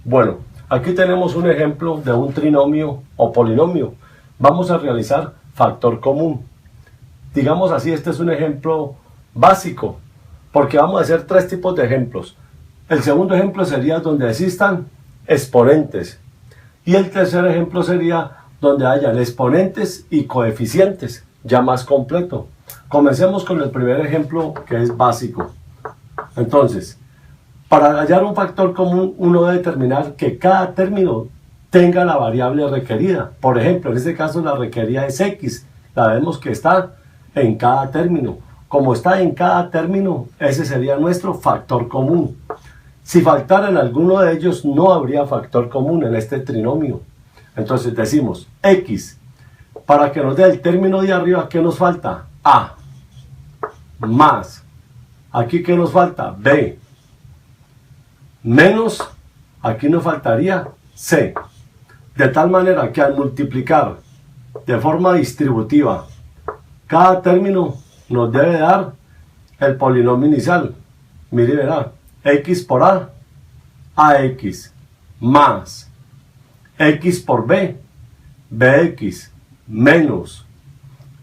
Bueno, aquí tenemos un ejemplo de un trinomio o polinomio. Vamos a realizar factor común. Digamos así, este es un ejemplo básico, porque vamos a hacer tres tipos de ejemplos. El segundo ejemplo sería donde existan exponentes. Y el tercer ejemplo sería donde hayan exponentes y coeficientes, ya más completo. Comencemos con el primer ejemplo, que es básico. Entonces, para hallar un factor común, uno debe determinar que cada término tenga la variable requerida. Por ejemplo, en este caso la requerida es x. La vemos que está en cada término. Como está en cada término, ese sería nuestro factor común. Si faltara en alguno de ellos, no habría factor común en este trinomio. Entonces decimos x. Para que nos dé el término de arriba, ¿qué nos falta? A. Más. Aquí, ¿qué nos falta? B. Menos. Aquí nos faltaría C. De tal manera que al multiplicar de forma distributiva cada término nos debe dar el polinomio inicial. Mire, verá, x por a, ax, más x por b, bx, menos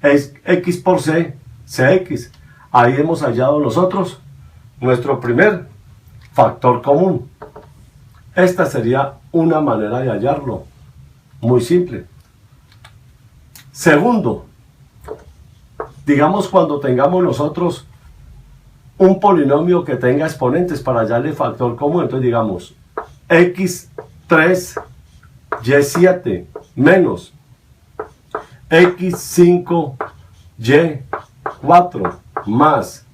x por c, cx. Ahí hemos hallado nosotros nuestro primer factor común. Esta sería una manera de hallarlo, muy simple. Segundo, digamos cuando tengamos nosotros un polinomio que tenga exponentes para hallarle factor común, entonces digamos x3 y7 menos x5 y4 más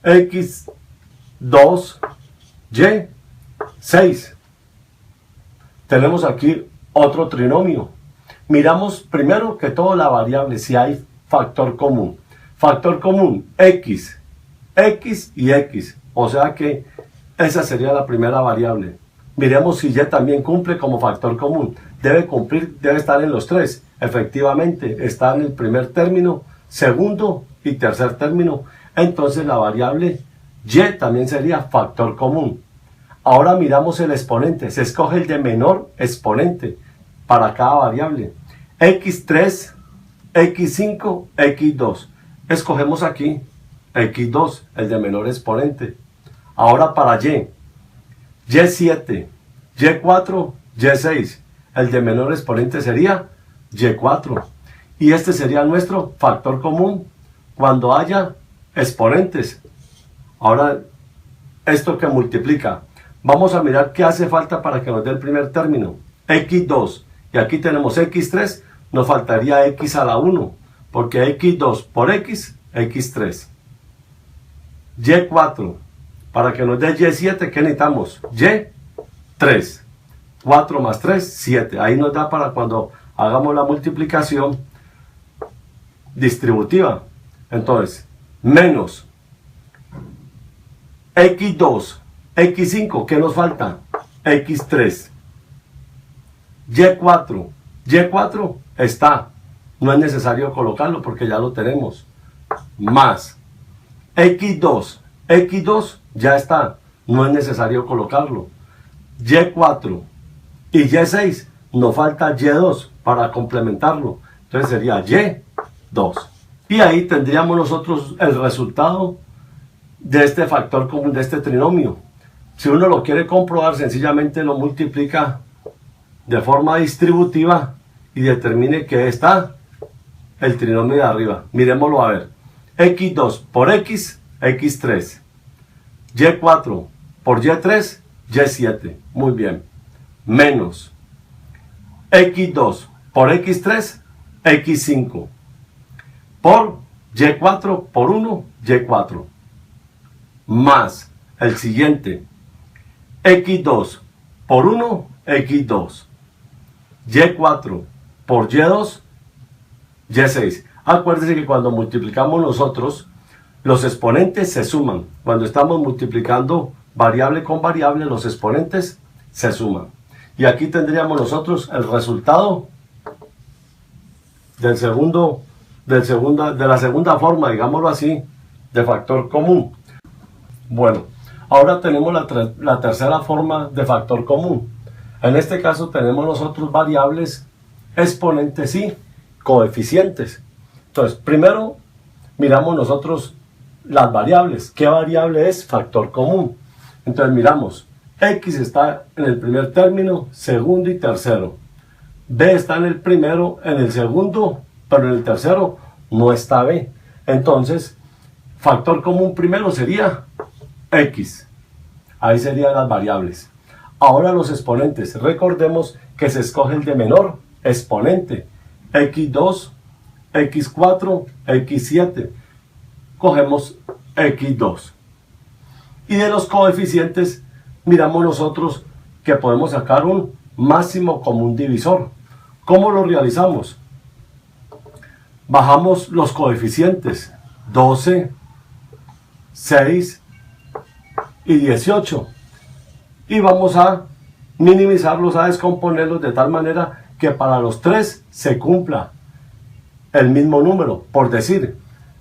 x2 y6. Tenemos aquí otro trinomio. Miramos primero que todo la variable, si hay factor común. Factor común, x, x y x. O sea que esa sería la primera variable. Miremos si y también cumple como factor común. Debe cumplir, debe estar en los tres. Efectivamente, está en el primer término, segundo y tercer término. Entonces la variable y también sería factor común. Ahora miramos el exponente. Se escoge el de menor exponente para cada variable. x3, x5, x2. Escogemos aquí x2, el de menor exponente. Ahora para y7, y4, y6. El de menor exponente sería y4. Y este sería nuestro factor común cuando haya exponentes. Ahora, esto que multiplica. Vamos a mirar qué hace falta para que nos dé el primer término. x2. Y aquí tenemos x3. Nos faltaría x a la 1. Porque x2 por x, x3. y4. Para que nos dé y7, ¿qué necesitamos? y3. 4 más 3, 7. Ahí nos da para cuando hagamos la multiplicación distributiva. Entonces, menos x2, x5, ¿qué nos falta? x3. y4. y4 está. No es necesario colocarlo porque ya lo tenemos. Más x2. x2 ya está. No es necesario colocarlo. y4 y y6. Nos falta y2 para complementarlo. Entonces sería y2. Y ahí tendríamos nosotros el resultado de este factor común, de este trinomio. Si uno lo quiere comprobar, sencillamente lo multiplica de forma distributiva y determine que está el trinomio de arriba. Miremoslo a ver. x2 por x, x3. y4 por y3, y7. Muy bien. Menos x2 por x3, x5. Por y4 por 1, y4. Más el siguiente. x2 por 1, x2. y4 por y2, y6. Acuérdense que cuando multiplicamos nosotros, los exponentes se suman. Cuando estamos multiplicando variable con variable, los exponentes se suman. Y aquí tendríamos nosotros el resultado de la segunda forma, digámoslo así, de factor común. Bueno, ahora tenemos la tercera forma de factor común. En este caso tenemos nosotros variables, exponentes y coeficientes. Entonces, primero miramos nosotros las variables. ¿Qué variable es? Factor común. Entonces miramos, X está en el primer término, segundo y tercero. B está en el primero, en el segundo, pero en el tercero no está B. Entonces, factor común primero sería X. Ahí serían las variables. Ahora los exponentes. Recordemos que se escoge el de menor exponente. X2, X4, X7. Cogemos X2. Y de los coeficientes, miramos nosotros que podemos sacar un máximo común divisor. ¿Cómo lo realizamos? Bajamos los coeficientes 12, 6 y 18. Y vamos a minimizarlos, a descomponerlos de tal manera que para los 3 se cumpla el mismo número. Por decir,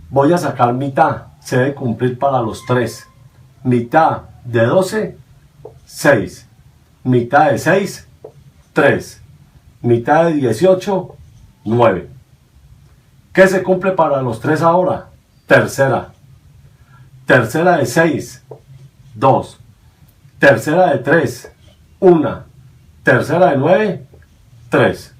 voy a sacar mitad, se debe cumplir para los 3. Mitad de 12, 6. Mitad de 6, 3. Mitad de 18, 9. ¿Qué se cumple para los 3 ahora? Tercera. Tercera de 6, 2. Tercera de 3, 1. Tercera de 9, 3.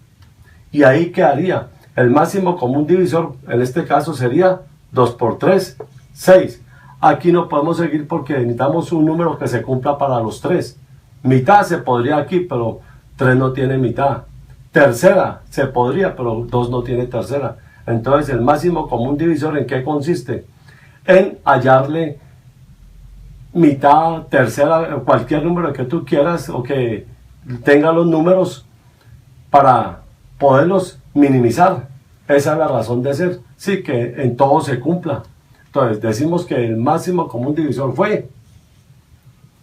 Y ahí quedaría el máximo común divisor, en este caso sería 2 por 3, 6. Aquí no podemos seguir porque necesitamos un número que se cumpla para los 3. Mitad se podría aquí, pero 3 no tiene mitad. Tercera se podría, pero 2 no tiene tercera. Entonces el máximo común divisor, ¿en qué consiste? En hallarle mitad, tercera, cualquier número que tú quieras o que tenga los números para poderlos minimizar. Esa es la razón de ser. Sí, que en todo se cumpla. Entonces decimos que el máximo común divisor fue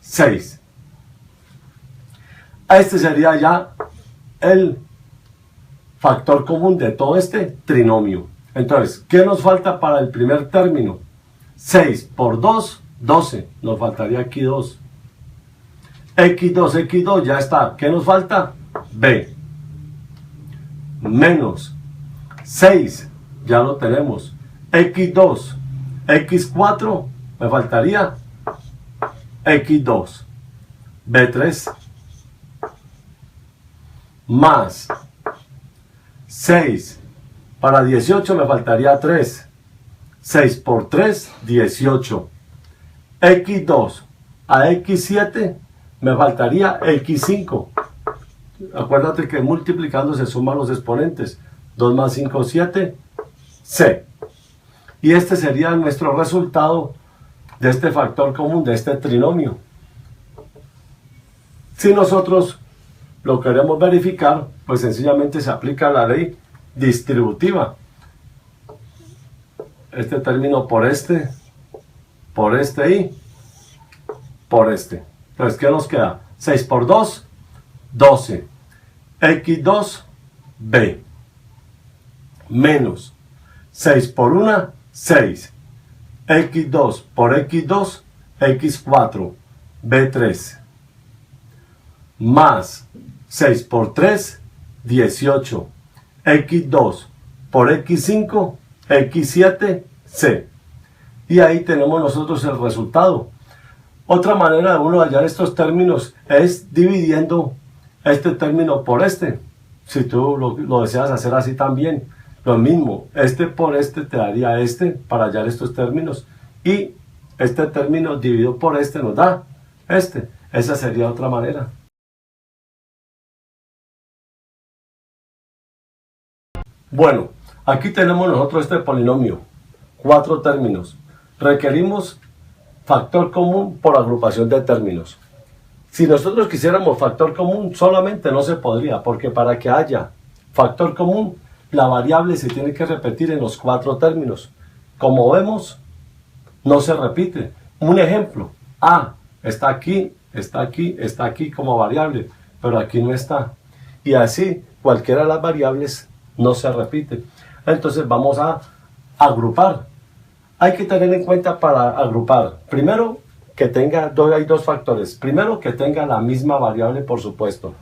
6. Este sería ya el factor común de todo este trinomio. Entonces, ¿qué nos falta para el primer término? 6 por 2, 12. Nos faltaría aquí 2. X2, X2, ya está. ¿Qué nos falta? B. Menos 6, ya lo tenemos. X2, X4, me faltaría X2. B3. Más 6. Para 18 me faltaría 3. 6 por 3, 18. X2 a X7 me faltaría X5. Acuérdate que multiplicando se suman los exponentes. 2 más 5, 7, C. Y este sería nuestro resultado de este factor común, de este trinomio. Si nosotros lo queremos verificar, pues sencillamente se aplica la ley distributiva. Este término por este y por este. Entonces, ¿qué nos queda? 6 por 2, 12. X2, B. Menos 6 por 1, 6. X2 por X2, X4, B3. Más 6 por 3, 18. X2 por X5, X7, C. Y ahí tenemos nosotros el resultado. Otra manera de uno hallar estos términos es dividiendo este término por este. Si tú lo deseas hacer así también, lo mismo, este por este te daría este para hallar estos términos. Y este término dividido por este nos da este. Esa sería otra manera. Bueno, aquí tenemos nosotros este polinomio, 4 términos. Requerimos factor común por agrupación de términos. Si nosotros quisiéramos factor común, solamente no se podría, porque para que haya factor común, la variable se tiene que repetir en los 4 términos. Como vemos, no se repite. Un ejemplo, A está aquí, está aquí, está aquí como variable, pero aquí no está. Y así, cualquiera de las variables no se repite. Entonces vamos a agrupar. Hay que tener en cuenta para agrupar, primero que tenga, hay dos factores. Primero que tenga la misma variable, por supuesto.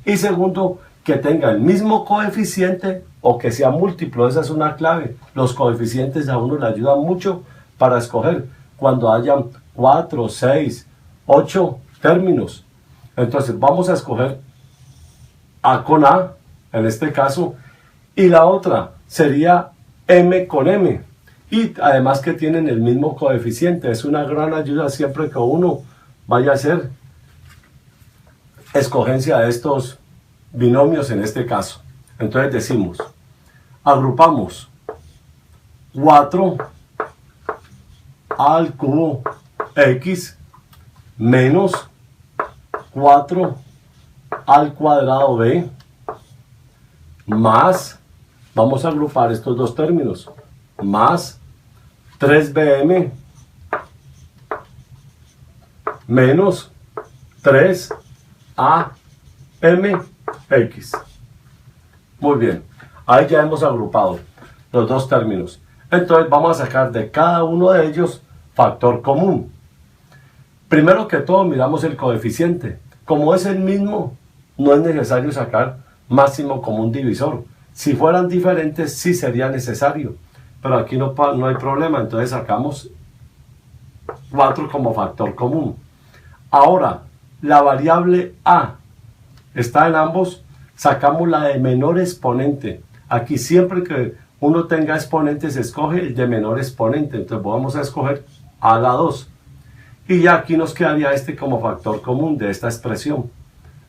Y segundo, que tenga el mismo coeficiente o que sea múltiplo. Esa es una clave. Los coeficientes a uno le ayudan mucho para escoger cuando hayan 4, 6, 8 términos. Entonces vamos a escoger A con A, en este caso, y la otra sería M con M. Y además que tienen el mismo coeficiente. Es una gran ayuda siempre que uno vaya a hacer escogencia de estos binomios en este caso. Entonces decimos, agrupamos 4 al cubo x menos 4 al cuadrado b más, vamos a agrupar estos dos términos, más 3bm menos 3amx. Muy bien, ahí ya hemos agrupado los dos términos. Entonces vamos a sacar de cada uno de ellos factor común. Primero que todo miramos el coeficiente. Como es el mismo, no es necesario sacar máximo común divisor. Si fueran diferentes, sí sería necesario. Pero aquí no hay problema, entonces sacamos 4 como factor común. Ahora, la variable a está en ambos, sacamos la de menor exponente. Aquí siempre que uno tenga exponentes, se escoge el de menor exponente. Entonces vamos a escoger a la 2. Y ya aquí nos quedaría este como factor común de esta expresión.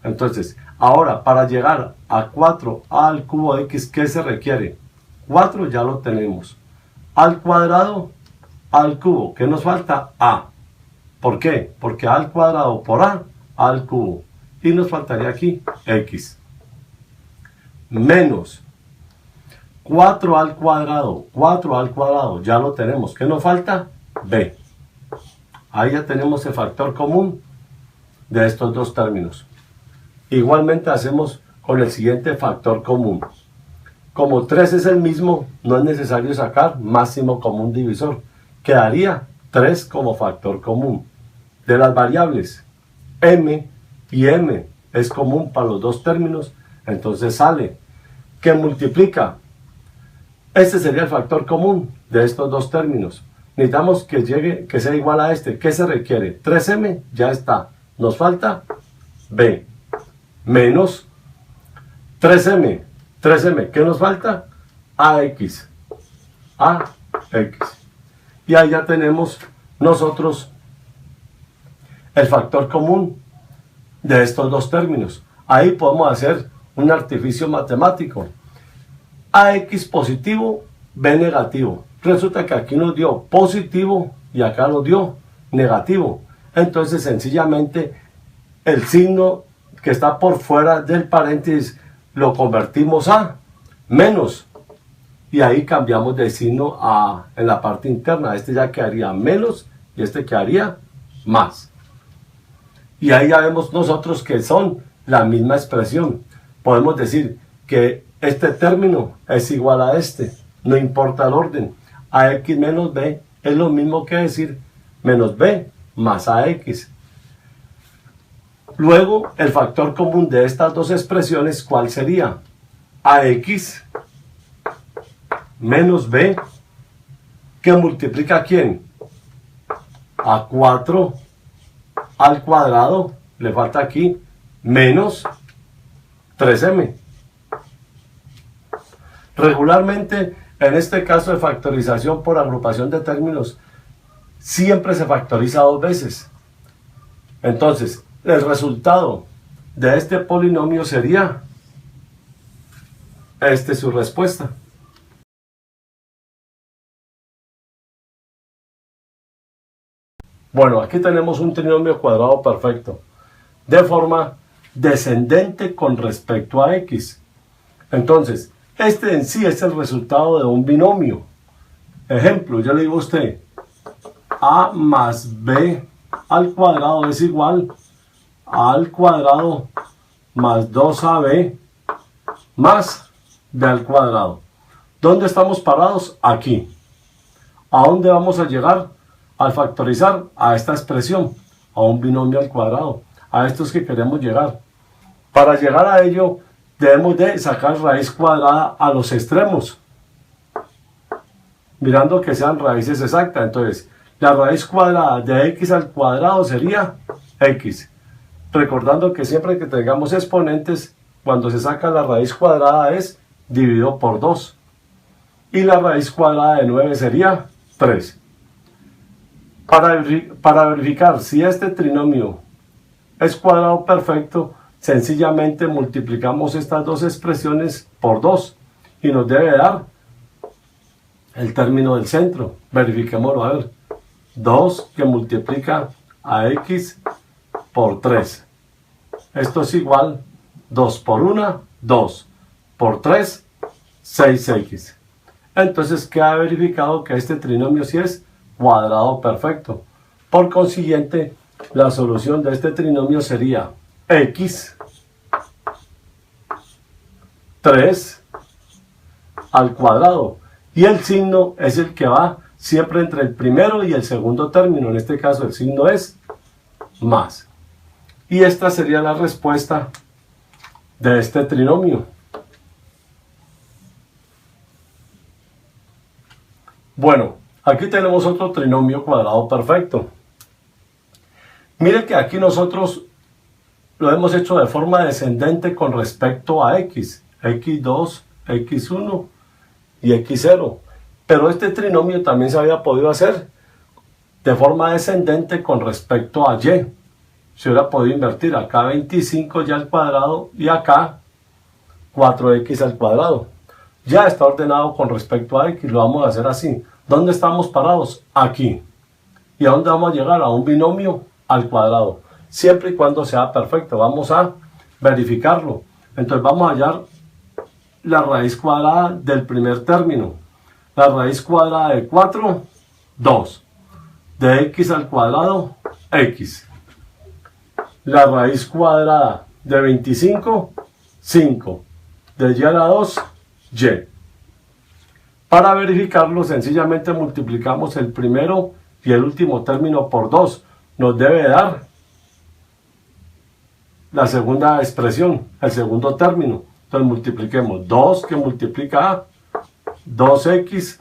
Entonces, ahora para llegar a 4 al cubo de x, ¿qué se requiere? 4 ya lo tenemos. Al cuadrado, al cubo. ¿Qué nos falta? A. ¿Por qué? Porque a al cuadrado por a al cubo. Y nos faltaría aquí x. Menos 4 al cuadrado. 4 al cuadrado. Ya lo tenemos. ¿Qué nos falta? B. Ahí ya tenemos el factor común de estos dos términos. Igualmente hacemos con el siguiente factor común. Como 3 es el mismo, no es necesario sacar máximo común divisor. Quedaría 3 como factor común. De las variables m y m es común para los dos términos, entonces sale que multiplica. Este sería el factor común de estos dos términos. Necesitamos que llegue, que sea igual a este. ¿Qué se requiere? 3m, ya está. Nos falta b. Menos 3m. 3m, ¿qué nos falta? ax. ax. Y ahí ya tenemos nosotros el factor común de estos dos términos. Ahí podemos hacer un artificio matemático. ax positivo, b negativo. Resulta que aquí nos dio positivo y acá nos dio negativo. Entonces sencillamente el signo que está por fuera del paréntesis lo convertimos a menos. Y ahí cambiamos de signo en la parte interna. Este ya quedaría menos y este quedaría más. Y ahí ya vemos nosotros que son la misma expresión. Podemos decir que este término es igual a este. No importa el orden. ax menos b es lo mismo que decir menos b más ax. Luego, el factor común de estas dos expresiones, ¿cuál sería? ax menos b, que multiplica ¿a quién? A 4 al cuadrado, le falta aquí, menos 3m. Regularmente, en este caso de factorización por agrupación de términos, siempre se factoriza dos veces. Entonces, el resultado de este polinomio sería su respuesta. Bueno, aquí tenemos un trinomio cuadrado perfecto, de forma descendente con respecto a x. Entonces, este en sí es el resultado de un binomio. Ejemplo, yo le digo a usted, a más b al cuadrado es igual a al cuadrado más 2ab más b al cuadrado. ¿Dónde estamos parados? Aquí. ¿A dónde vamos a llegar al factorizar? A esta expresión, a un binomio al cuadrado. A estos que queremos llegar. Para llegar a ello, debemos de sacar raíz cuadrada a los extremos, mirando que sean raíces exactas. Entonces, la raíz cuadrada de x al cuadrado sería x. Recordando que siempre que tengamos exponentes, cuando se saca la raíz cuadrada es dividido por 2. Y la raíz cuadrada de 9 sería 3. Para verificar si este trinomio es cuadrado perfecto, sencillamente multiplicamos estas dos expresiones por 2 y nos debe dar el término del centro. Verifiquémoslo a ver. 2 que multiplica a x por 3. Esto es igual 2 por 1, 2 por 3, 6x. Entonces queda verificado que este trinomio sí es cuadrado perfecto. Por consiguiente, la solución de este trinomio sería x 3 al cuadrado. Y el signo es el que va siempre entre el primero y el segundo término. En este caso el signo es más. Y esta sería la respuesta de este trinomio. Bueno, aquí tenemos otro trinomio cuadrado perfecto. Mire que aquí nosotros lo hemos hecho de forma descendente con respecto a x. x2, x1 y x0. Pero este trinomio también se había podido hacer de forma descendente con respecto a y. Se hubiera podido invertir acá 25 y al cuadrado y acá 4x al cuadrado. Ya está ordenado con respecto a x, lo vamos a hacer así. ¿Dónde estamos parados? Aquí. ¿Y a dónde vamos a llegar? A un binomio al cuadrado. Siempre y cuando sea perfecto. Vamos a verificarlo. Entonces vamos a hallar la raíz cuadrada del primer término. La raíz cuadrada de 4, 2. De x al cuadrado, x. La raíz cuadrada de 25, 5. De y a la 2, y. Para verificarlo, sencillamente multiplicamos el primero y el último término por 2. Nos debe dar la segunda expresión, el segundo término. Entonces multipliquemos 2 que multiplica a 2x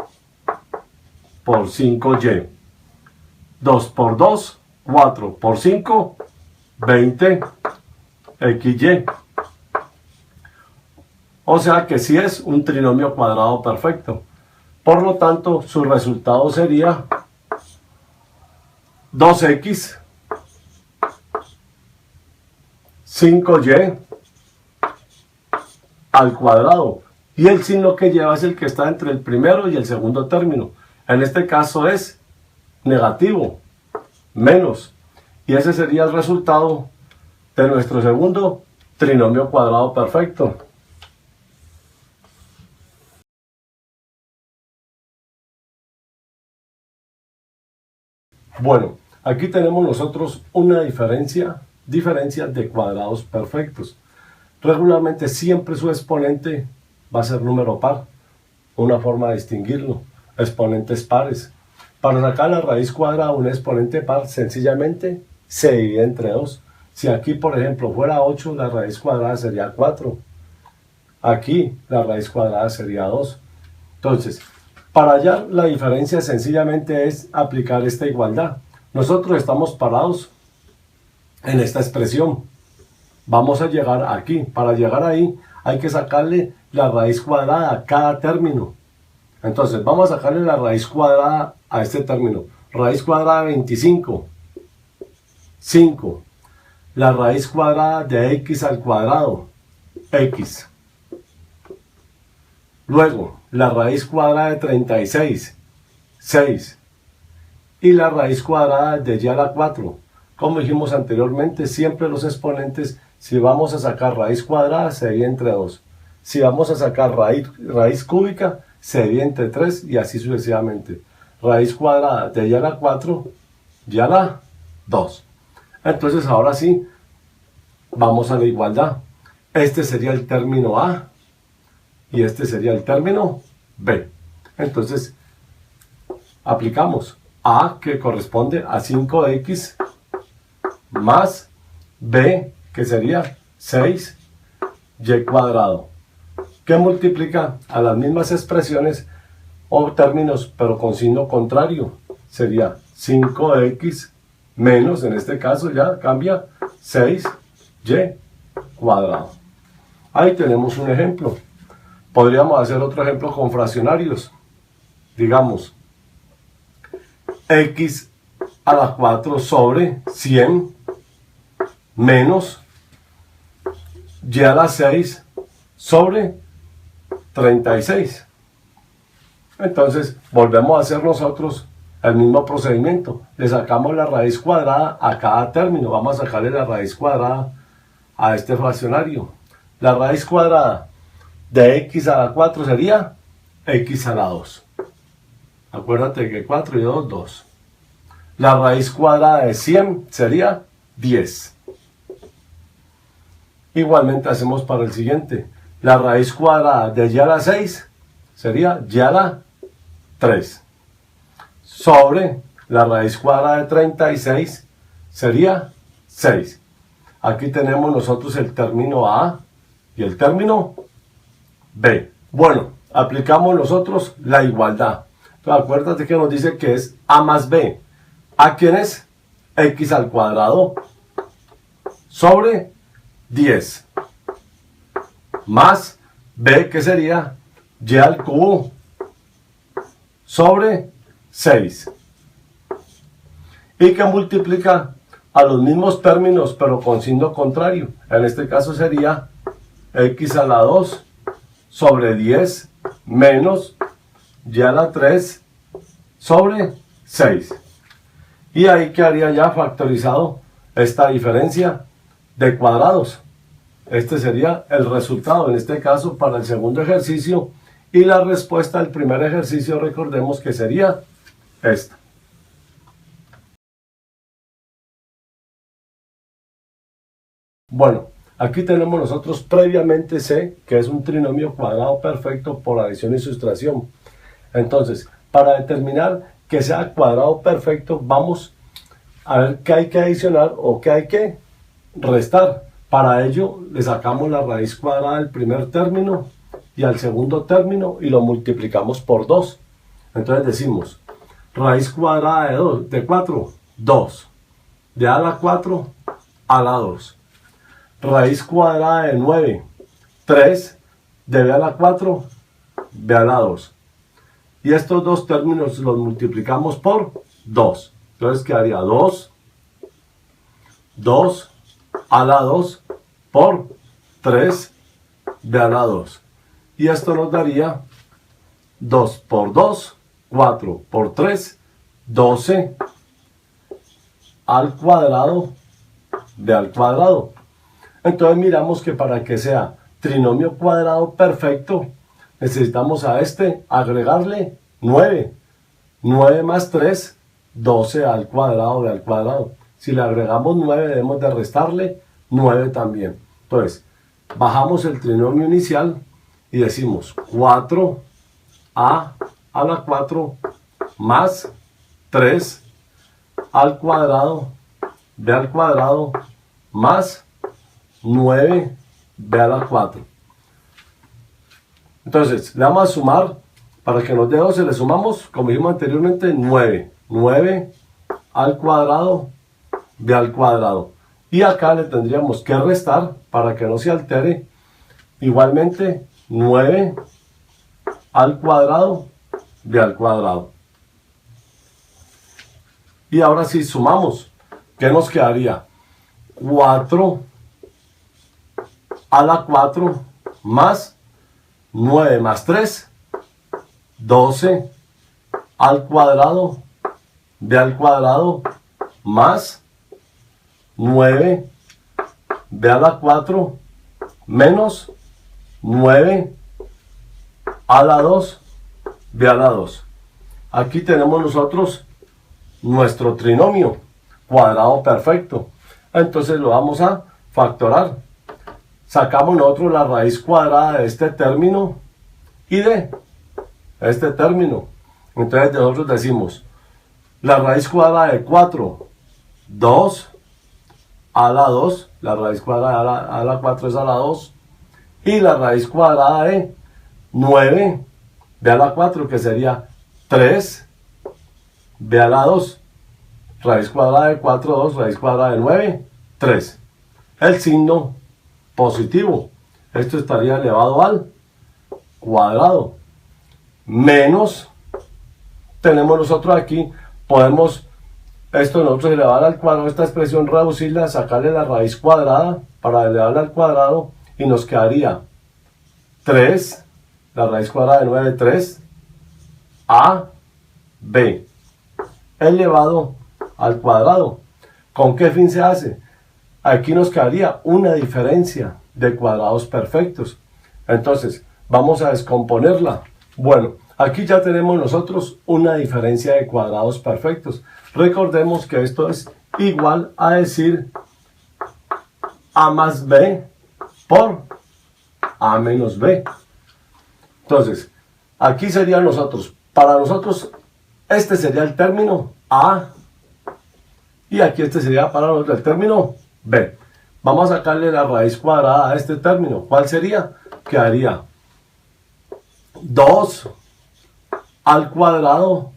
por 5y. 2 por 2, 4 por 5, 20xy. O sea que sí es un trinomio cuadrado perfecto. Por lo tanto, su resultado sería 2x, 5y al cuadrado. Y el signo que lleva es el que está entre el primero y el segundo término. En este caso es negativo, menos. Y ese sería el resultado de nuestro segundo trinomio cuadrado perfecto. Bueno, aquí tenemos nosotros una diferencia de cuadrados perfectos. Regularmente siempre su exponente va a ser número par. Una forma de distinguirlo. Exponentes pares. Para sacar la raíz cuadrada de un exponente par, sencillamente se divide entre 2. Si aquí, por ejemplo, fuera 8, la raíz cuadrada sería 4. Aquí la raíz cuadrada sería 2. Entonces, para hallar la diferencia sencillamente es aplicar esta igualdad. Nosotros estamos parados en esta expresión. Vamos a llegar aquí. Para llegar ahí hay que sacarle la raíz cuadrada a cada término. Entonces vamos a sacarle la raíz cuadrada a este término. Raíz cuadrada de 25. 5. La raíz cuadrada de x al cuadrado. X. Luego, la raíz cuadrada de 36, 6. Y la raíz cuadrada de y a la 4. Como dijimos anteriormente, siempre los exponentes, si vamos a sacar raíz cuadrada, se divide entre 2. Si vamos a sacar raíz cúbica, se divide entre 3 y así sucesivamente. Raíz cuadrada de y a la 4, y a la 2. Entonces, ahora sí, vamos a la igualdad. Este sería el término A. Y este sería el término B. Entonces, aplicamos A, que corresponde a 5x, más B, que sería 6 y cuadrado. ¿Qué multiplica a las mismas expresiones o términos, pero con signo contrario? Sería 5x menos, en este caso ya cambia, 6y cuadrado. Ahí tenemos un ejemplo. Podríamos hacer otro ejemplo con fraccionarios. Digamos, x a la 4 sobre 100 menos y a la 6 sobre 36. Entonces, volvemos a hacer nosotros el mismo procedimiento. Le sacamos la raíz cuadrada a cada término. Vamos a sacarle la raíz cuadrada a este fraccionario. La raíz cuadrada de x a la 4 sería x a la 2. Acuérdate que 4 y 2, 2. La raíz cuadrada de 100 sería 10. Igualmente hacemos para el siguiente. La raíz cuadrada de y a la 6 sería y a la 3. Sobre la raíz cuadrada de 36 sería 6. Aquí tenemos nosotros el término A y el término B. Bueno, aplicamos nosotros la igualdad. Entonces, acuérdate que nos dice que es A más B. ¿A quién es? X al cuadrado sobre 10 más B, que sería y al cubo sobre 6. Y que multiplica a los mismos términos pero con signo contrario. En este caso sería x a la 2 sobre 10 menos y a la 3 sobre 6. Y ahí quedaría ya factorizado esta diferencia de cuadrados. Este sería el resultado, en este caso, para el segundo ejercicio. Y la respuesta al primer ejercicio, recordemos que sería esta. Bueno, aquí tenemos nosotros previamente C, que es un trinomio cuadrado perfecto por adición y sustracción. Entonces, para determinar que sea cuadrado perfecto, vamos a ver qué hay que adicionar o qué hay que restar. Para ello, le sacamos la raíz cuadrada del primer término y al segundo término y lo multiplicamos por 2. Entonces decimos, raíz cuadrada de 4, 2. De a la 4 a la 2. Raíz cuadrada de 9, 3. De b a la 4, b a la 2. Y estos dos términos los multiplicamos por 2. Entonces quedaría 2, 2 a la 2 por 3 b a la 2. Y esto nos daría 2 por 2, 4 por 3, 12 al cuadrado b al cuadrado. Entonces miramos que para que sea trinomio cuadrado perfecto, necesitamos a este agregarle 9. 9 más 3, 12 al cuadrado b al cuadrado. Si le agregamos 9, debemos de restarle 9 también. Entonces, bajamos el trinomio inicial y decimos 4a a la 4 más 3 al cuadrado b al cuadrado más 9b a la 4. Entonces, le vamos a sumar, para que nos dé 12, le sumamos, como dijimos anteriormente, 9. 9 al cuadrado b al cuadrado. Y acá le tendríamos que restar, para que no se altere, igualmente 9 al cuadrado b al cuadrado. Y ahora sí sumamos, ¿qué nos quedaría? 4 a la 4 más 9 más 3, 12 al cuadrado b al cuadrado más 9 b a la 4 menos 9 a la 2 b a la 2. Aquí tenemos nosotros nuestro trinomio cuadrado perfecto. Entonces lo vamos a factorar. Sacamos nosotros la raíz cuadrada de este término y de este término. Entonces nosotros decimos la raíz cuadrada de 4, 2 a la 2, la raíz cuadrada a la 4 es a la 2, Y la raíz cuadrada de 9, b a la 4, que sería 3, b a la 2. Raíz cuadrada de 4, 2, raíz cuadrada de 9, 3. El signo positivo. Esto estaría elevado al cuadrado. Menos, tenemos nosotros aquí, podemos esto nosotros elevar al cuadrado, esta expresión reducirla, sacarle la raíz cuadrada para elevarla al cuadrado y nos quedaría 3, la raíz cuadrada de 9, 3, a, b, elevado al cuadrado. ¿Con qué fin se hace? Aquí nos quedaría una diferencia de cuadrados perfectos. Entonces, vamos a descomponerla. Bueno, aquí ya tenemos nosotros una diferencia de cuadrados perfectos. Recordemos que esto es igual a decir a más b por a menos b. Entonces, aquí sería para nosotros, este sería el término a, y aquí este sería para nosotros el término b. Vamos a sacarle la raíz cuadrada a este término. ¿Cuál sería? Quedaría 2 al cuadrado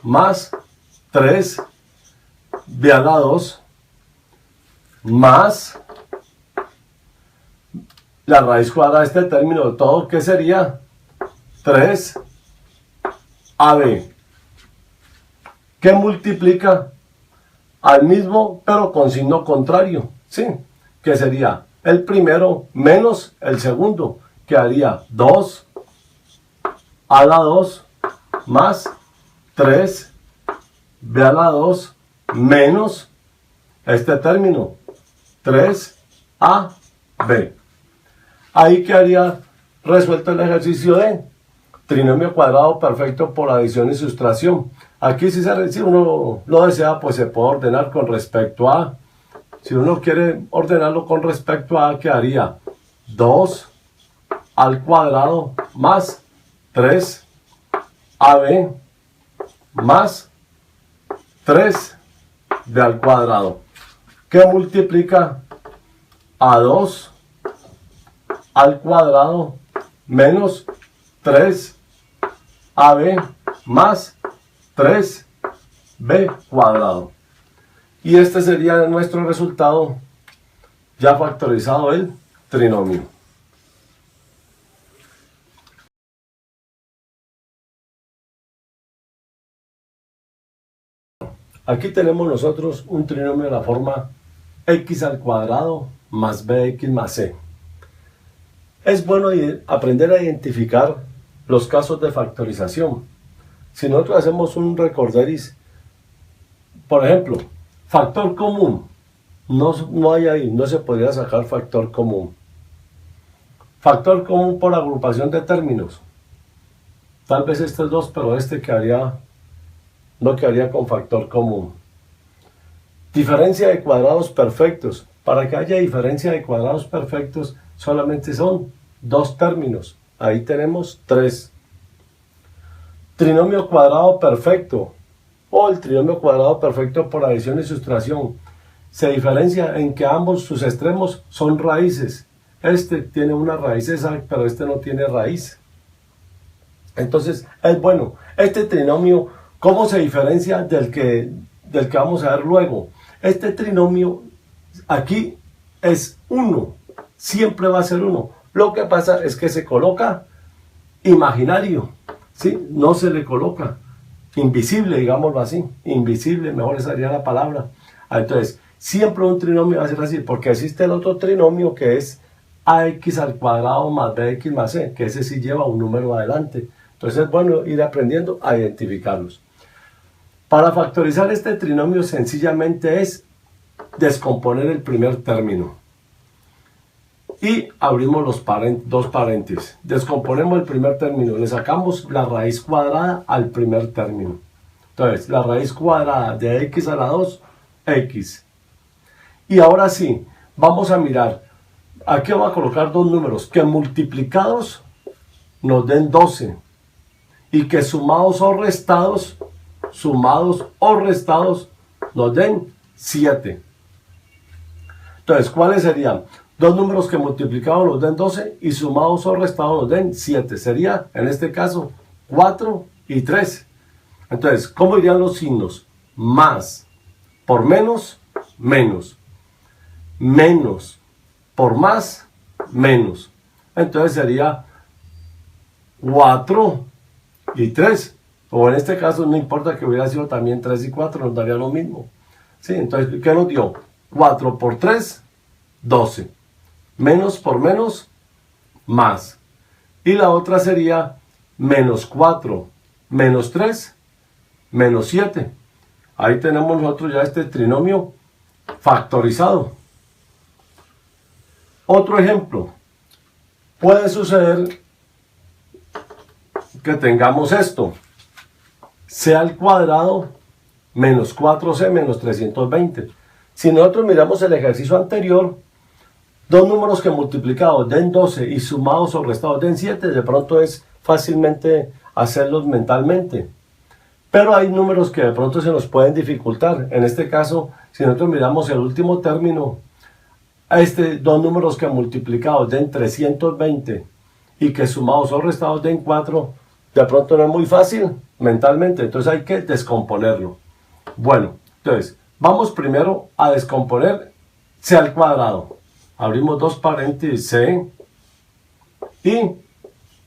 más 3 b a la 2 más la raíz cuadrada de este término de todo, que sería 3 ab, que multiplica al mismo pero con signo contrario, ¿sí? Que sería el primero menos el segundo, que haría 2 a la 2 más 3 b a la 2 menos este término 3ab. Ahí quedaría resuelto el ejercicio de trinomio cuadrado perfecto por adición y sustracción. Aquí si uno lo desea, pues se puede ordenar con respecto a, si uno quiere ordenarlo con respecto a, quedaría 2 al cuadrado más 3ab más 3b al cuadrado, que multiplica a 2 al cuadrado menos 3ab más 3b cuadrado. Y este sería nuestro resultado ya factorizado el trinomio. Aquí tenemos nosotros un trinomio de la forma x al cuadrado más bx más c. Es bueno aprender a identificar los casos de factorización. Si nosotros hacemos un recorderis, por ejemplo, factor común, no hay ahí, no se podría sacar factor común. Factor común por agrupación de términos. Tal vez este es 2, pero este no quedaría con factor común. Diferencia de cuadrados perfectos. Para que haya diferencia de cuadrados perfectos, solamente son 2 términos. Ahí tenemos 3. Trinomio cuadrado perfecto o el trinomio cuadrado perfecto por adición y sustracción. Se diferencia en que ambos sus extremos son raíces. Este tiene una raíz exacta, pero este no tiene raíz. Entonces, es bueno. Este trinomio, ¿cómo se diferencia del que vamos a ver luego? Este trinomio aquí es 1. Siempre va a ser 1. Lo que pasa es que se coloca imaginario, ¿sí? No se le coloca invisible, digámoslo así. Invisible, mejor sería la palabra. Entonces, siempre un trinomio va a ser así, porque existe el otro trinomio que es ax al cuadrado más bx más c, que ese sí lleva un número adelante. Entonces es bueno ir aprendiendo a identificarlos. Para factorizar este trinomio sencillamente es descomponer el primer término. Y abrimos los dos paréntesis. Descomponemos el primer término. Le sacamos la raíz cuadrada al primer término. Entonces, la raíz cuadrada de x a la 2, x. Y ahora sí, vamos a mirar. Aquí vamos a colocar dos números que multiplicados nos den 12. Y que sumados o restados nos den 7. Entonces, ¿cuáles serían? dos números que multiplicados nos den 12 y sumados o restados nos den 7. Sería, en este caso, 4 y 3. Entonces, ¿cómo irían los signos? Más por menos, menos. Menos por más, menos. Entonces sería 4 y 3. O en este caso no importa que hubiera sido también 3 y 4, nos daría lo mismo. ¿Sí? Entonces, ¿qué nos dio? 4 por 3, 12. Menos por menos, más. Y la otra sería menos 4, menos 3, menos 7. Ahí tenemos nosotros ya este trinomio factorizado. Otro ejemplo. Puede suceder que tengamos esto. C al cuadrado menos 4C menos 320. Si nosotros miramos el ejercicio anterior, dos números que multiplicados den 12 y sumados o restados den 7, de pronto es fácilmente hacerlos mentalmente. Pero hay números que de pronto se nos pueden dificultar. En este caso, si nosotros miramos el último término, dos números que multiplicados den 320 y que sumados o restados den 4, de pronto no es muy fácil mentalmente, entonces hay que descomponerlo. Bueno, entonces, vamos primero a descomponer C al cuadrado. Abrimos dos paréntesis, C y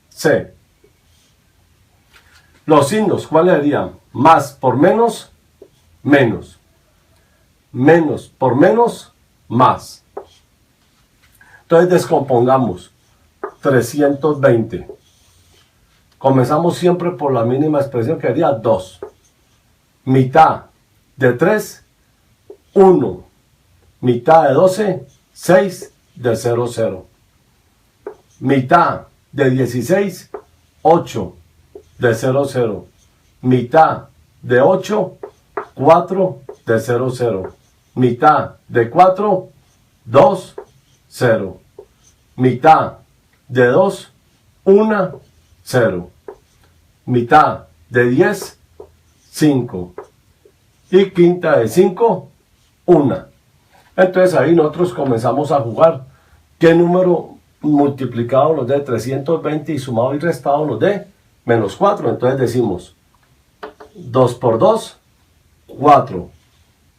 C. Los signos, ¿cuáles serían? Más por menos, menos. Menos por menos, más. Entonces descompongamos 320. Comenzamos siempre por la mínima expresión que sería 2. Mitad de 3, 1. Mitad de 12, 6 de 0, 0. Mitad de 16, 8 de 0, 0. Mitad de 8, 4 de 0, 0. Mitad de 4, 2, 0. Mitad de 2, 1, 0. Mitad de 10, 5. Y quinta de 5, 1. Entonces ahí nosotros comenzamos a jugar. ¿Qué número multiplicado nos dé 320 y sumado y restado nos dé menos 4? Entonces decimos 2 por 2, 4.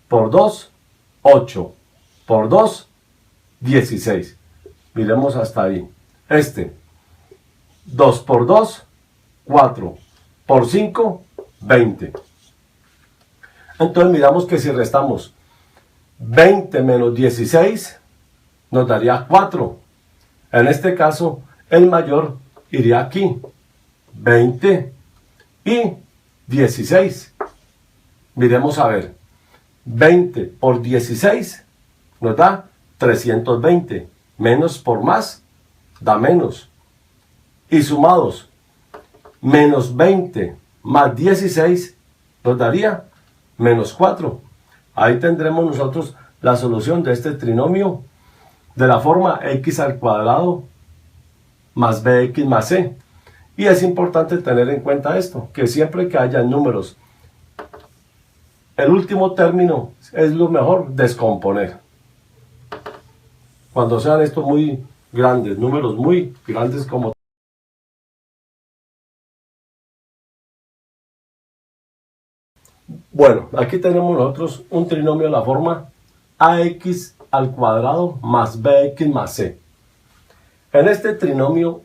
Por 2, 8. Por 2, 16. Miremos hasta ahí. 2 por 2, 4. Por 5, 20. Entonces miramos que si restamos 20 menos 16, nos daría 4. En este caso, el mayor iría aquí. 20 y 16. Miremos a ver. 20 por 16 nos da 320. Menos por más da menos. Y sumados, menos 20 más 16 nos daría menos 4. Ahí tendremos nosotros la solución de este trinomio de la forma x al cuadrado más bx más c. Y es importante tener en cuenta esto, que siempre que haya números, el último término es lo mejor descomponer. Cuando sean estos muy grandes, números muy grandes como... Bueno, aquí tenemos nosotros un trinomio de la forma ax al cuadrado más bx más c. En este trinomio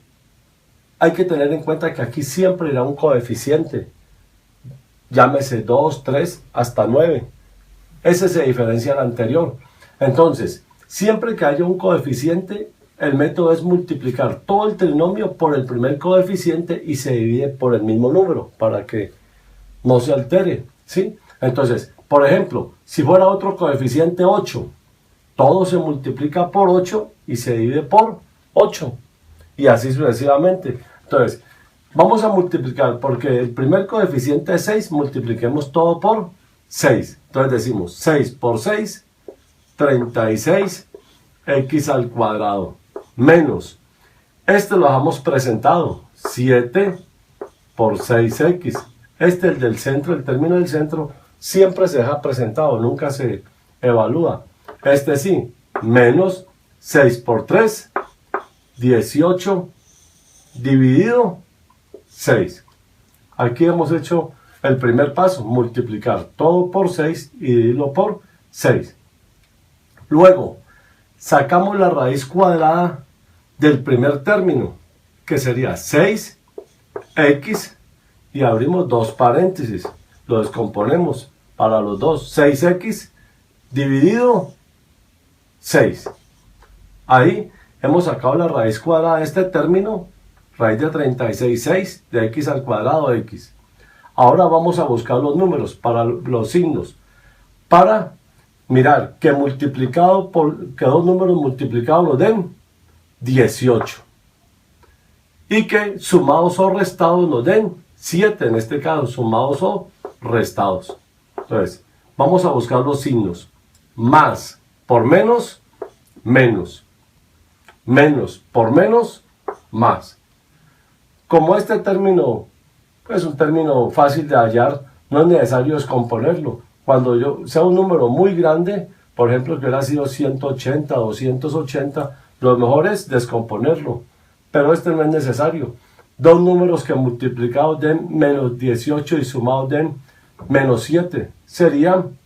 hay que tener en cuenta que aquí siempre irá un coeficiente. Llámese 2, 3, hasta 9. Ese se diferencia del anterior. Entonces, siempre que haya un coeficiente, el método es multiplicar todo el trinomio por el primer coeficiente y se divide por el mismo número para que no se altere, ¿sí? Entonces, por ejemplo, si fuera otro coeficiente 8, todo se multiplica por 8 y se divide por 8. Y así sucesivamente. Entonces, vamos a multiplicar porque el primer coeficiente es 6, multipliquemos todo por 6. Entonces decimos 6 por 6, 36 x al cuadrado. Menos, este lo dejamos presentado, 7 por 6x. El del centro, el término del centro, siempre se deja presentado, nunca se evalúa. Sí, menos 6 por 3, 18 dividido 6. Aquí hemos hecho el primer paso, multiplicar todo por 6 y dividirlo por 6. Luego, sacamos la raíz cuadrada del primer término, que sería 6x, y abrimos dos paréntesis. Lo descomponemos para los dos. 6x dividido 6. Ahí hemos sacado la raíz cuadrada de este término, raíz de 36, 6 de x al cuadrado x. Ahora vamos a buscar los números para los signos, para mirar que multiplicado que dos números multiplicados nos den 18 y que sumados o restados nos den 7, en este caso sumados o restados. Entonces vamos a buscar los signos: más por menos, menos; menos por menos, más. Como este término es un término fácil de hallar, no es necesario descomponerlo. Cuando sea un número muy grande, por ejemplo que hubiera sido 180, 280, lo mejor es descomponerlo, pero este no es necesario. Dos números que multiplicados den menos 18 y sumados den menos 7 serían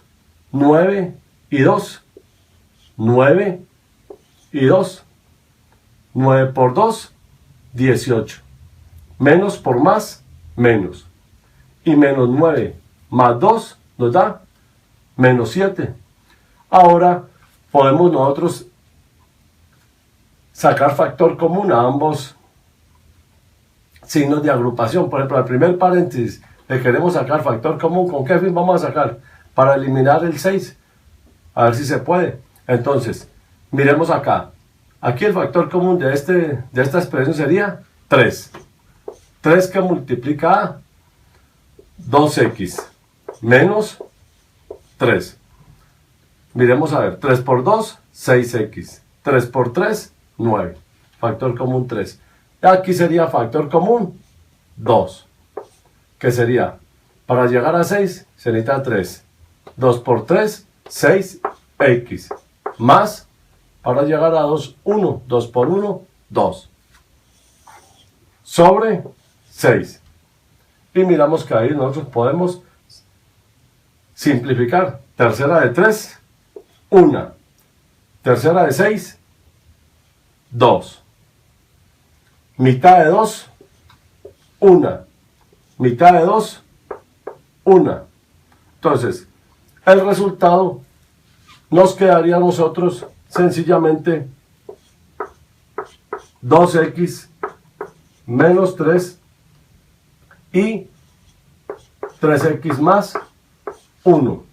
9 y 2. 9 y 2. 9 por 2, 18. Menos por más, menos. Y menos 9 más 2 nos da menos 7. Ahora podemos nosotros sacar factor común a ambos signos de agrupación. Por ejemplo, al primer paréntesis le queremos sacar factor común. ¿Con qué fin vamos a sacar? Para eliminar el 6. A ver si se puede. Entonces, miremos acá. Aquí el factor común de esta expresión sería 3. 3 que multiplica a 2x menos 3. Miremos a ver. 3 por 2, 6x. 3 por 3, 9. Factor común 3. Aquí sería factor común 2. Que sería, para llegar a 6 se necesita 3. 2 por 3, 6x. Más, para llegar a 2, 1. 2 por 1, 2. Sobre 6. Y miramos que ahí nosotros podemos simplificar. Tercera de 3, 1. Tercera de 6, 2. Mitad de 2, 1. Mitad de 2, 1. Entonces, el resultado nos quedaría a nosotros sencillamente 2x menos 3 y 3x más 1.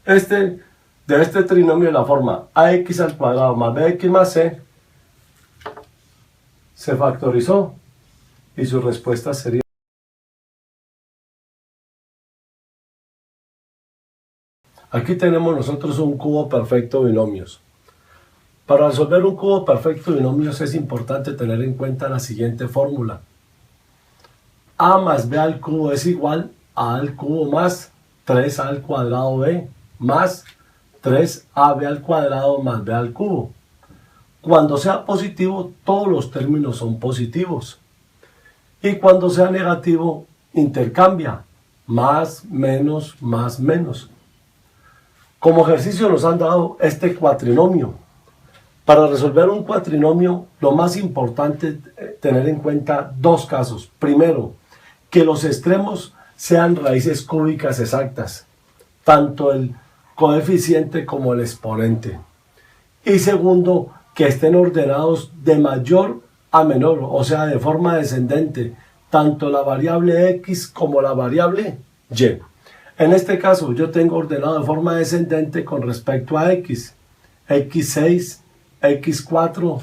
De este trinomio, la forma ax al cuadrado más bx más c se factorizó y su respuesta sería. Aquí tenemos nosotros un cubo perfecto de binomios. Para resolver un cubo perfecto de binomios es importante tener en cuenta la siguiente fórmula. A más b al cubo es igual a al cubo más 3a al cuadrado b más 3ab al cuadrado más b al cubo. Cuando sea positivo, todos los términos son positivos. Y cuando sea negativo, intercambia. Más, menos, más, menos. Como ejercicio nos han dado este cuatrinomio. Para resolver un cuatrinomio, lo más importante es tener en cuenta dos casos. Primero, que los extremos sean raíces cúbicas exactas, tanto el coeficiente como el exponente. Y segundo, que estén ordenados de mayor a menor, o sea, de forma descendente, tanto la variable x como la variable y. En este caso, yo tengo ordenado de forma descendente con respecto a x, x6, x4,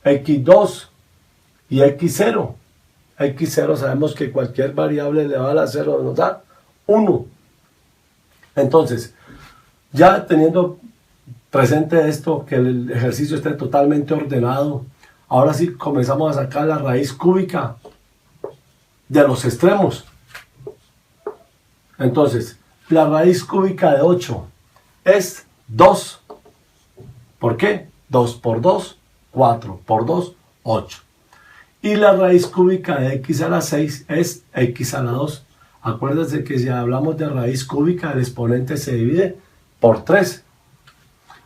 x2 y x0. x0 sabemos que cualquier variable elevada a 0 nos da 1. Entonces, ya teniendo presente esto, que el ejercicio esté totalmente ordenado, ahora sí comenzamos a sacar la raíz cúbica de los extremos. Entonces, la raíz cúbica de 8 es 2. ¿Por qué? 2 por 2, 4 por 2, 8. Y la raíz cúbica de x a la 6 es x a la 2. Acuérdense que si hablamos de raíz cúbica, el exponente se divide por 3.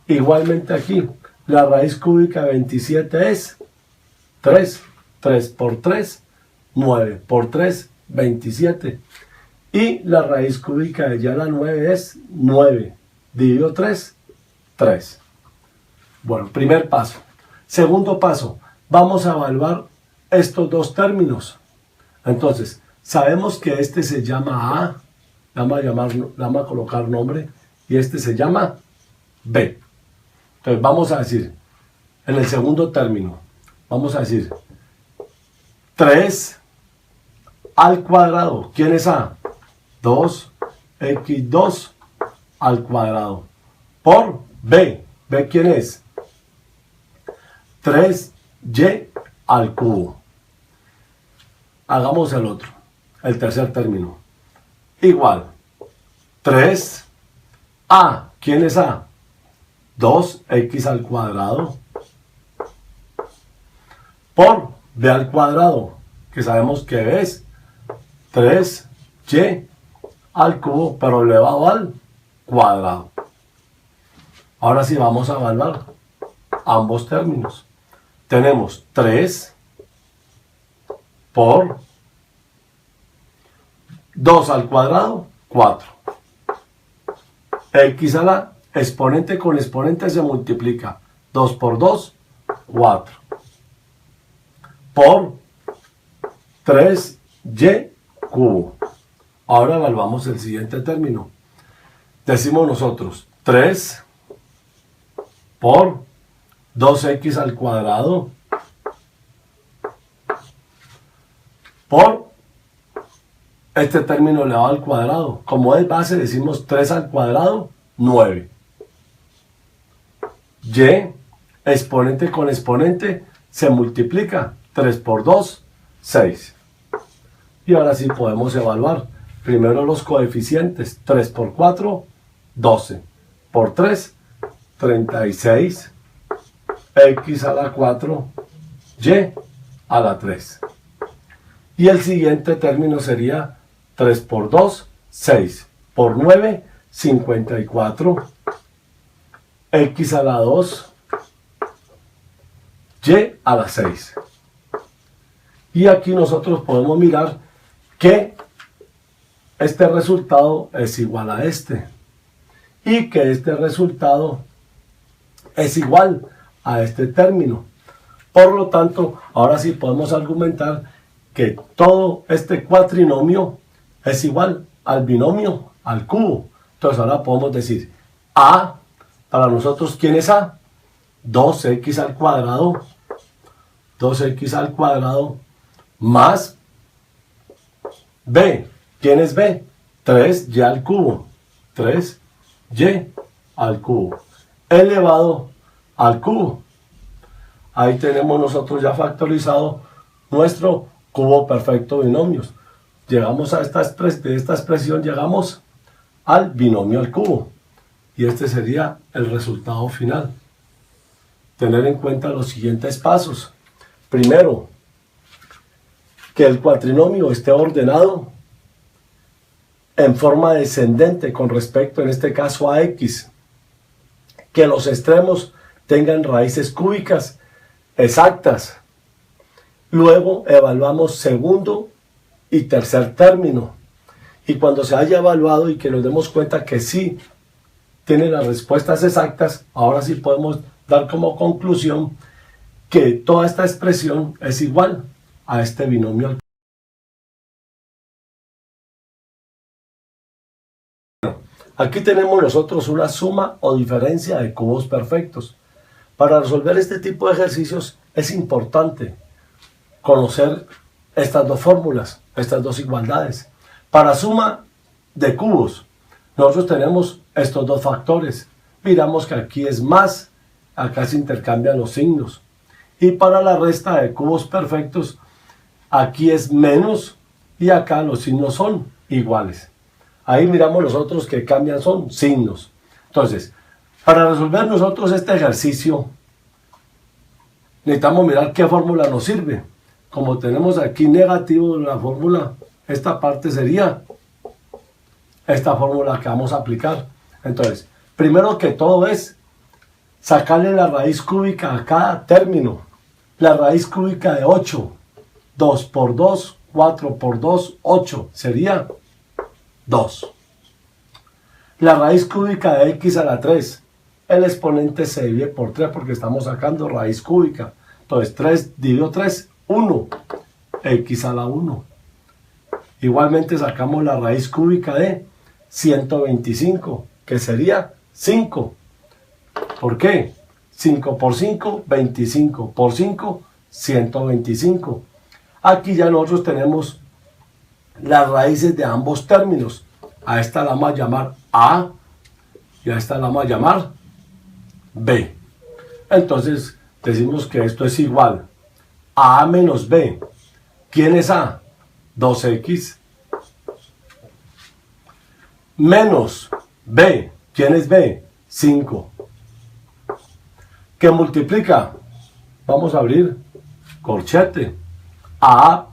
Igualmente aquí, la raíz cúbica de 27 es 3. 3 por 3, 9 por 3, 27. Y la raíz cúbica de ya la 9 es 9. Dividido 3, 3. Bueno, primer paso. Segundo paso, vamos a evaluar estos dos términos. Entonces, sabemos que este se llama A, vamos a colocar nombre, y este se llama B. Entonces, vamos a decir, en el segundo término, vamos a decir 3 al cuadrado. ¿Quién es A? 2x2 al cuadrado por B. ¿B quién es? 3y al cubo. Hagamos el otro, el tercer término. Igual, 3a. ¿Quién es A? 2x al cuadrado por b al cuadrado, que sabemos que b es 3y al cubo, pero elevado al cuadrado. Ahora sí vamos a evaluar ambos términos. Tenemos 3 por 2 al cuadrado, 4. X a la exponente con exponente se multiplica. 2 por 2, 4. Por 3y cubo. Ahora evaluamos el siguiente término. Decimos nosotros 3 por 2x al cuadrado por este término elevado al cuadrado. Como es base, decimos 3 al cuadrado, 9. Y, exponente con exponente, se multiplica. 3 por 2, 6. Y ahora sí podemos evaluar. Primero los coeficientes. 3 por 4, 12. Por 3, 36. X a la 4, y a la 3. Y el siguiente término sería 3 por 2, 6. Por 9, 54. X a la 2, y a la 6. Y aquí nosotros podemos mirar que este resultado es igual a este. Y que este resultado es igual a este término. Por lo tanto, ahora sí podemos argumentar que todo este cuatrinomio es igual al binomio al cubo. Entonces ahora podemos decir A, para nosotros, ¿quién es A? 2x al cuadrado, 2x al cuadrado, más B. ¿Quién es B? 3y al cubo, 3y al cubo, elevado al cubo. Ahí tenemos nosotros ya factorizado nuestro cubo perfecto de binomios. Llegamos a de esta expresión llegamos al binomio al cubo. Y este sería el resultado final. Tener en cuenta los siguientes pasos. Primero, que el cuatrinomio esté ordenado en forma descendente con respecto, en este caso, a x. Que los extremos tengan raíces cúbicas exactas. Luego evaluamos segundo y tercer término. Y cuando se haya evaluado y que nos demos cuenta que sí tiene las respuestas exactas, ahora sí podemos dar como conclusión que toda esta expresión es igual a este binomio. Aquí tenemos nosotros una suma o diferencia de cubos perfectos. Para resolver este tipo de ejercicios es importante conocer estas dos fórmulas, estas dos igualdades. Para suma de cubos, nosotros tenemos estos dos factores. Miramos que aquí es más, acá se intercambian los signos. Y para la resta de cubos perfectos, aquí es menos y acá los signos son iguales. Ahí miramos los otros que cambian son signos. Entonces, para resolver nosotros este ejercicio, necesitamos mirar qué fórmula nos sirve. Como tenemos aquí negativo la fórmula, esta parte sería esta fórmula que vamos a aplicar. Entonces, primero que todo es sacarle la raíz cúbica a cada término. La raíz cúbica de 8, 2 por 2, 4 por 2, 8, sería 2. La raíz cúbica de x a la 3, el exponente se divide por 3 porque estamos sacando raíz cúbica. Entonces 3 dividido 3, 1, x a la 1. Igualmente sacamos la raíz cúbica de 125, que sería 5. ¿Por qué? 5 por 5, 25 por 5, 125. Aquí ya nosotros tenemos las raíces de ambos términos. A esta la vamos a llamar A y a esta la vamos a llamar B. Entonces decimos que esto es igual a A menos B. ¿Quién es A? 2x. Menos B. ¿Quién es B? 5. ¿Qué multiplica? Vamos a abrir corchete. A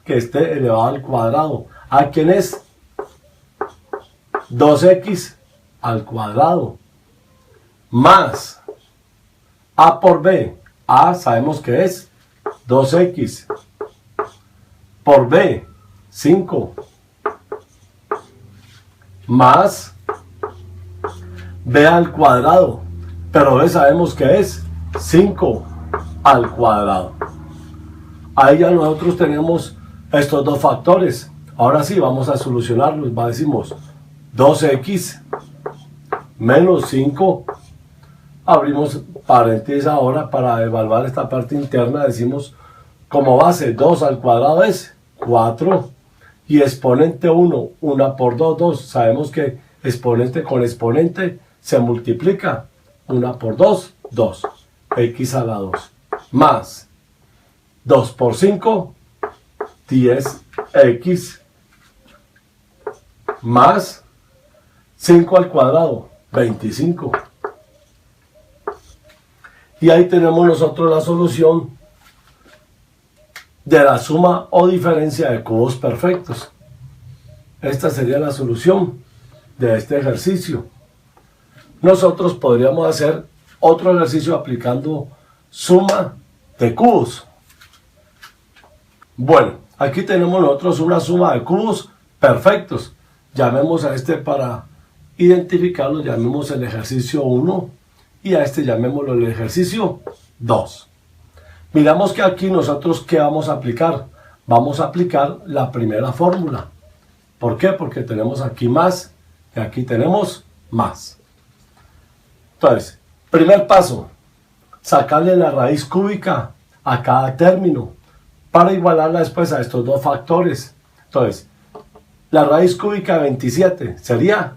que esté elevado al cuadrado. ¿A quién es? 2x al cuadrado. Más A por B. A sabemos que es 2x. Por B, 5. Más B al cuadrado. Pero B sabemos que es 5 al cuadrado. Ahí ya nosotros tenemos estos dos factores. Ahora sí, vamos a solucionarlos. Decimos 2x menos 5. Abrimos paréntesis ahora para evaluar esta parte interna. Decimos como base 2 al cuadrado es 4. Y exponente 1, 1 por 2, 2. Sabemos que exponente con exponente se multiplica. 1 por 2, 2. X a la 2. Más 2 por 5, 10x. Más 5 al cuadrado, 25. Y ahí tenemos nosotros la solución de la suma o diferencia de cubos perfectos. Esta sería la solución de este ejercicio. Nosotros podríamos hacer otro ejercicio aplicando suma de cubos. Bueno, aquí tenemos nosotros una suma de cubos perfectos. Llamemos a este para identificarlo, llamemos el ejercicio 1 y a este llamémoslo el ejercicio 2. Miramos que aquí nosotros ¿qué vamos a aplicar? Vamos a aplicar la primera fórmula. ¿Por qué? Porque tenemos aquí más y aquí tenemos más. Entonces, primer paso, sacarle la raíz cúbica a cada término para igualarla después a estos dos factores. Entonces, la raíz cúbica de 27 sería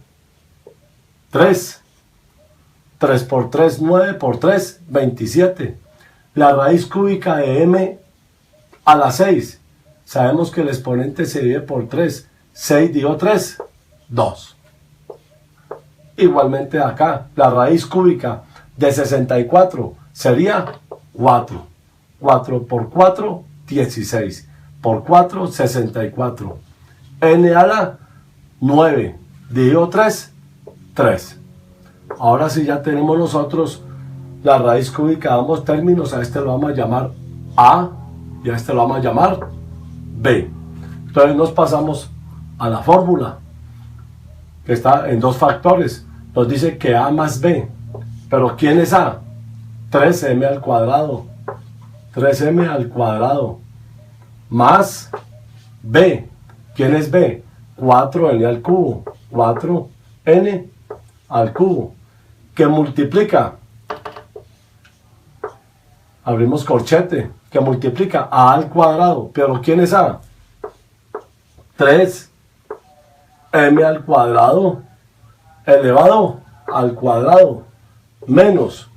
3. 3 por 3, 9 por 3, 27. La raíz cúbica de m a la 6. Sabemos que el exponente se divide por 3. 6 dividido 3, 2. Igualmente acá, la raíz cúbica de 64 sería 4. 4 por 4, 16. Por 4, 64. N a la 9. Dividido 3, 3. Ahora sí ya tenemos nosotros la raíz cúbica de ambos términos. A este lo vamos a llamar A y a este lo vamos a llamar B. Entonces nos pasamos a la fórmula que está en dos factores. Nos dice que A más B. Pero ¿quién es A? 3m al cuadrado. 3m al cuadrado. Más B. ¿Quién es B? 4n al cubo. 4n al cubo. Que multiplica. Abrimos corchete. Que multiplica A al cuadrado. ¿Pero quién es A? 3m al cuadrado elevado al cuadrado menos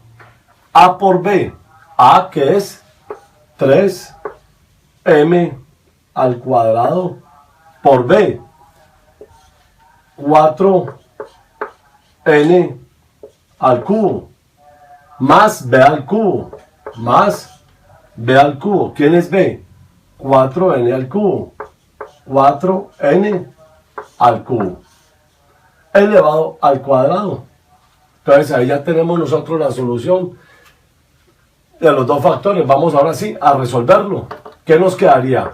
A por B. A que es 3m al cuadrado por B. 4n al cubo más B al cubo más b al cubo. ¿Quién es b? 4n al cubo. 4n al cubo elevado al cuadrado. Entonces ahí ya tenemos nosotros la solución de los dos factores. Vamos ahora sí a resolverlo. ¿Qué nos quedaría?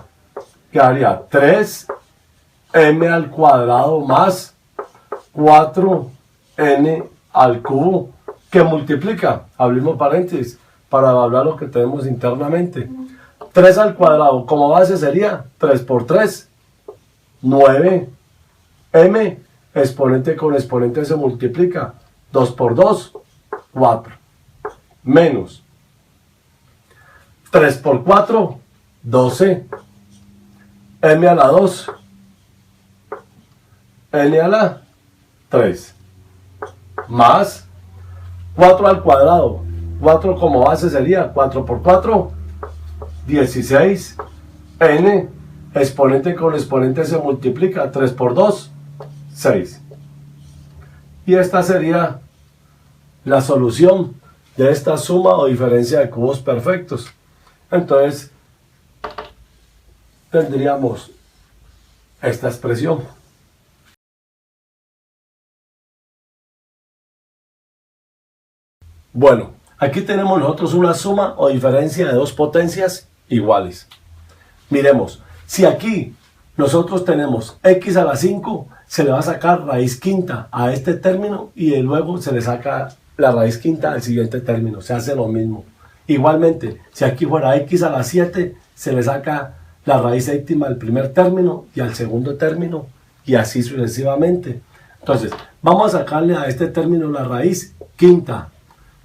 Quedaría 3m al cuadrado más 4n al cubo, que multiplica, abrimos paréntesis, para evaluar lo que tenemos internamente. 3 al cuadrado como base sería 3 por 3, 9m, exponente con exponente se multiplica, 2 por 2, 4, menos 3 por 4, 12, m a la 2, n a la 3, más 4 al cuadrado, 4 como base sería 4 por 4, 16, n, exponente con exponente se multiplica, 3 por 2, 6. Y esta sería la solución de esta suma o diferencia de cubos perfectos. Entonces, tendríamos esta expresión. Bueno, aquí tenemos nosotros una suma o diferencia de dos potencias iguales. Miremos, si aquí nosotros tenemos x a la 5, se le va a sacar raíz quinta a este término y luego se le saca la raíz quinta al siguiente término. Se hace lo mismo. Igualmente, si aquí fuera x a la 7, se le saca la raíz séptima al primer término y al segundo término y así sucesivamente. Entonces, vamos a sacarle a este término la raíz quinta,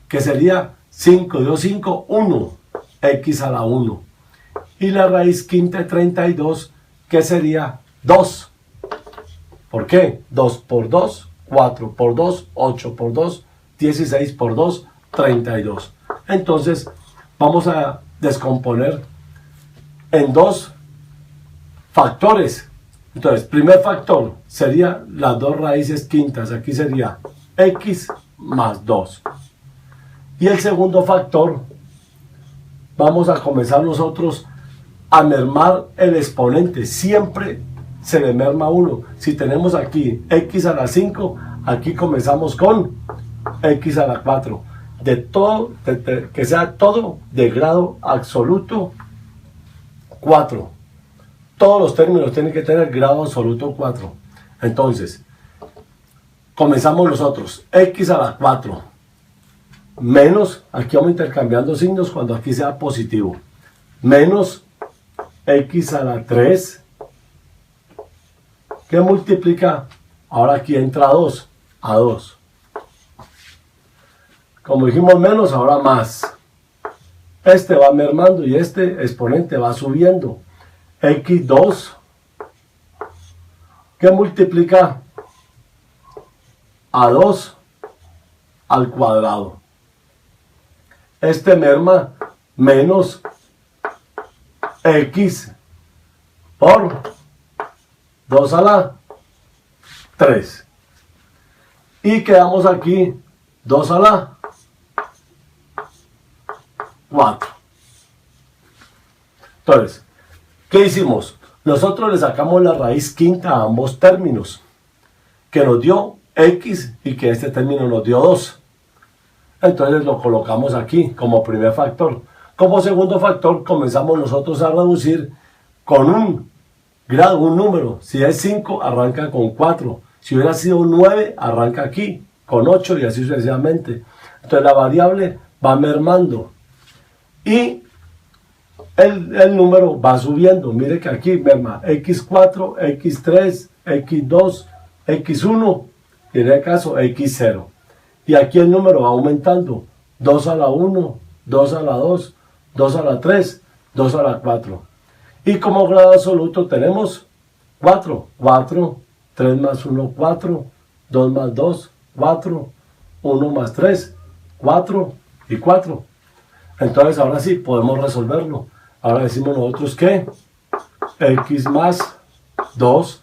que sería 5, 2, 5, 1, x a la 1. Y la raíz quinta de 32, que sería 2. ¿Por qué? 2 por 2, 4 por 2, 8 por 2, 16 por 2, 32. Entonces, vamos a descomponer en dos factores. Entonces, primer factor sería las dos raíces quintas. Aquí sería x más 2. Y el segundo factor, vamos a comenzar nosotros a mermar el exponente. Siempre se le merma 1. Si tenemos aquí x a la 5, aquí comenzamos con x a la 4. De todo, que sea todo de grado absoluto 4. Todos los términos tienen que tener grado absoluto 4. Entonces, comenzamos nosotros. X a la 4 menos, aquí vamos intercambiando signos cuando aquí sea positivo, menos x a la 3, que multiplica, ahora aquí entra 2, a 2. Como dijimos menos, ahora más. Este va mermando y este exponente va subiendo. x2, que multiplica a 2 al cuadrado. Este merma menos x por 2 a la 3. Y quedamos aquí 2 a la 4. Entonces, ¿qué hicimos? Nosotros le sacamos la raíz quinta a ambos términos, que nos dio x y que este término nos dio 2. Entonces lo colocamos aquí como primer factor. Como segundo factor, comenzamos nosotros a reducir con un grado, un número. Si es 5, arranca con 4. Si hubiera sido 9, arranca aquí con 8 y así sucesivamente. Entonces la variable va mermando y el número va subiendo. Mire que aquí merma x4, x3, x2, x1 y en el caso x0. Y aquí el número va aumentando. 2 a la 1, 2 a la 2, 2 a la 3, 2 a la 4. Y como grado absoluto tenemos 4. 4, 3 más 1, 4, 2 más 2, 4, 1 más 3, 4 y 4. Entonces ahora sí podemos resolverlo. Ahora decimos nosotros que x más 2,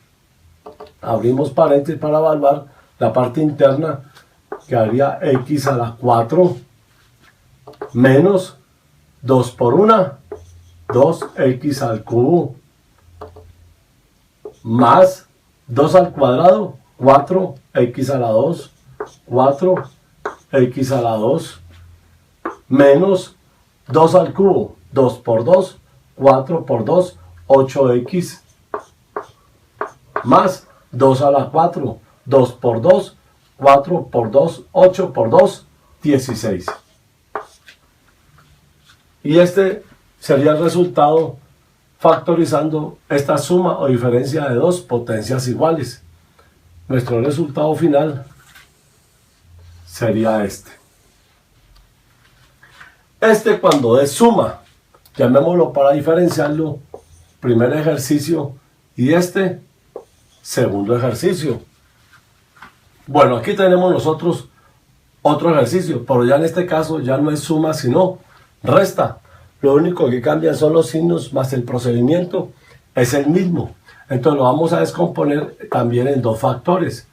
abrimos paréntesis para evaluar la parte interna, que haría x a la 4 menos 2 por 1, 2x al cubo, más 2 al cuadrado, 4x a la 2, 4x a la 2, menos 2 al cubo, 2 por 2, 4 por 2, 8x, más 2 a la 4, 2 por 2, 4 por 2, 8 por 2, 16. Y este sería el resultado factorizando esta suma o diferencia de dos potencias iguales. Nuestro resultado final sería este. Este, cuando es suma, llamémoslo para diferenciarlo, primer ejercicio, y este, segundo ejercicio. Bueno, aquí tenemos nosotros otro ejercicio, pero ya en este caso ya no es suma sino resta. Lo único que cambian son los signos, más el procedimiento es el mismo. Entonces lo vamos a descomponer también en dos factores.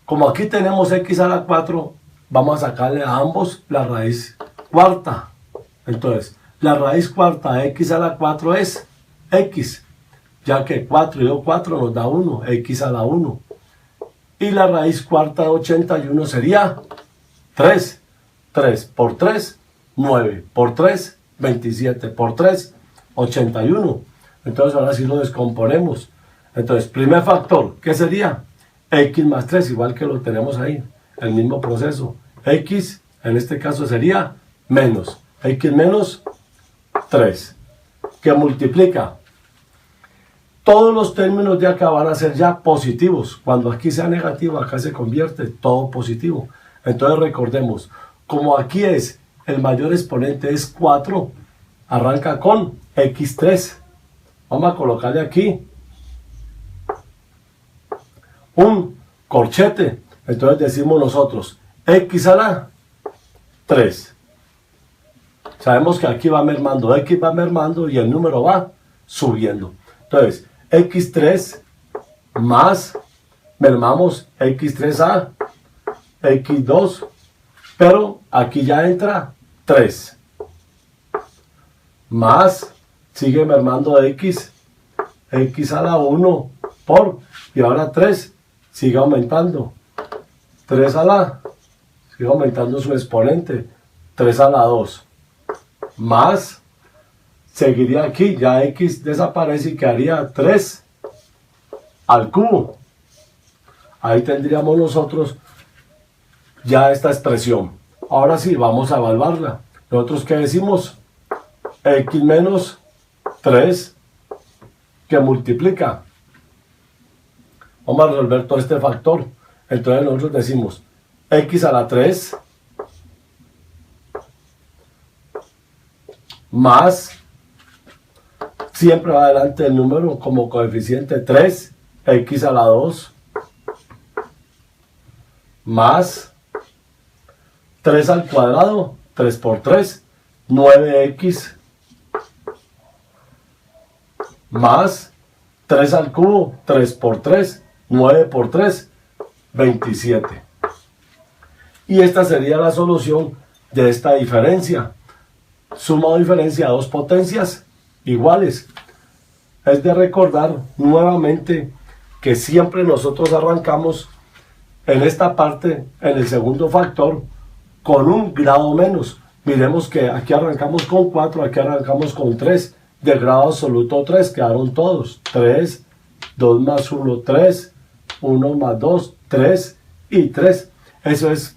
Como aquí tenemos x a la 4, vamos a sacarle a ambos la raíz cuarta. Entonces, la raíz cuarta de x a la 4 es x, ya que 4 y 2, 4 nos da 1, x a la 1. Y la raíz cuarta de 81 sería 3. 3 por 3, 9 por 3, 27 por 3, 81. Entonces ahora sí lo descomponemos. Entonces, primer factor, ¿qué sería? X más 3, igual que lo tenemos ahí, el mismo proceso. X, en este caso sería menos. X menos 3, que multiplica. Todos los términos de acá van a ser ya positivos. Cuando aquí sea negativo, acá se convierte todo positivo. Entonces recordemos, como aquí es el mayor exponente es 4, arranca con x3. Vamos a colocarle aquí un corchete. Entonces decimos nosotros x a la 3. Sabemos que aquí va mermando, x va mermando y el número va subiendo. Entonces, x3 más, mermamos x3a, x2, pero aquí ya entra 3. Más, sigue mermando x, x a la 1 por, y ahora 3, sigue aumentando. 3 a la, sigue aumentando su exponente, 3 a la 2. Más, seguiría aquí, ya x desaparece y quedaría 3 al cubo. Ahí tendríamos nosotros ya esta expresión. Ahora sí, vamos a evaluarla. Nosotros, ¿qué decimos? X menos 3 que multiplica. Vamos a resolver todo este factor. Entonces nosotros decimos x a la 3 más, siempre va adelante el número como coeficiente 3, x a la 2 más 3 al cuadrado, 3 por 3, 9x más 3 al cubo, 3 por 3, 9 por 3, 27. Y esta sería la solución de esta diferencia. Suma o diferencia de dos potencias iguales. Es de recordar nuevamente que siempre nosotros arrancamos en esta parte, en el segundo factor, con un grado menos. Miremos que aquí arrancamos con 4, aquí arrancamos con 3. De grado absoluto 3, quedaron todos. 3, 2 más 1, 3, 1 más 2, 3 y 3. Eso es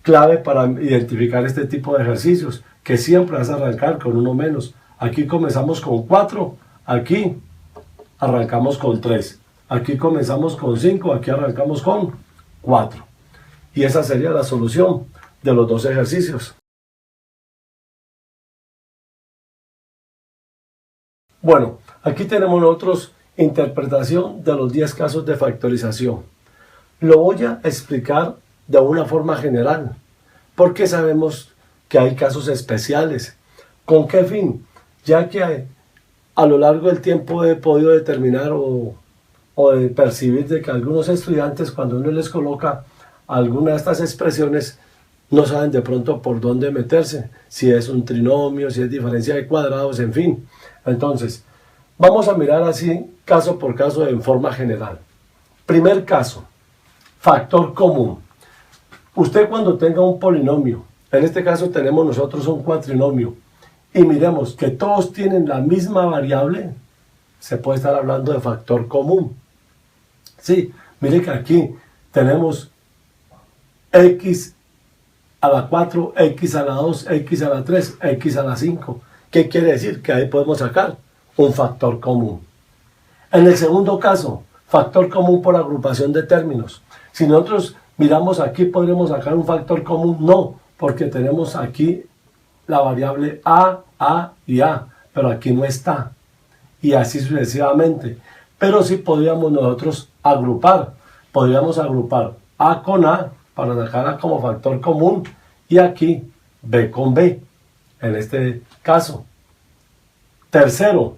clave para identificar este tipo de ejercicios, que siempre vas a arrancar con uno menos. Aquí comenzamos con 4, aquí arrancamos con 3. Aquí comenzamos con 5, aquí arrancamos con 4. Y esa sería la solución de los dos ejercicios. Bueno, aquí tenemos nosotros interpretación de los 10 casos de factorización. Lo voy a explicar de una forma general, porque sabemos que hay casos especiales. ¿Con qué fin? Ya que a lo largo del tiempo he podido determinar o de percibir de que algunos estudiantes, cuando uno les coloca alguna de estas expresiones, no saben de pronto por dónde meterse, si es un trinomio, si es diferencia de cuadrados, en fin. Entonces, vamos a mirar así, caso por caso, en forma general. Primer caso, factor común. Usted cuando tenga un polinomio, en este caso tenemos nosotros un cuatrinomio, y miremos que todos tienen la misma variable, se puede estar hablando de factor común. Sí, mire que aquí tenemos x a la 4, x a la 2, x a la 3, x a la 5. ¿Qué quiere decir? Que ahí podemos sacar un factor común. En el segundo caso, factor común por agrupación de términos. Si nosotros miramos aquí, ¿podremos sacar un factor común? No, porque tenemos aquí la variable a y a, pero aquí no está. Y así sucesivamente. Pero sí podríamos nosotros agrupar. Podríamos agrupar a con a para sacar a como factor común y aquí b con b, en este caso. Tercero,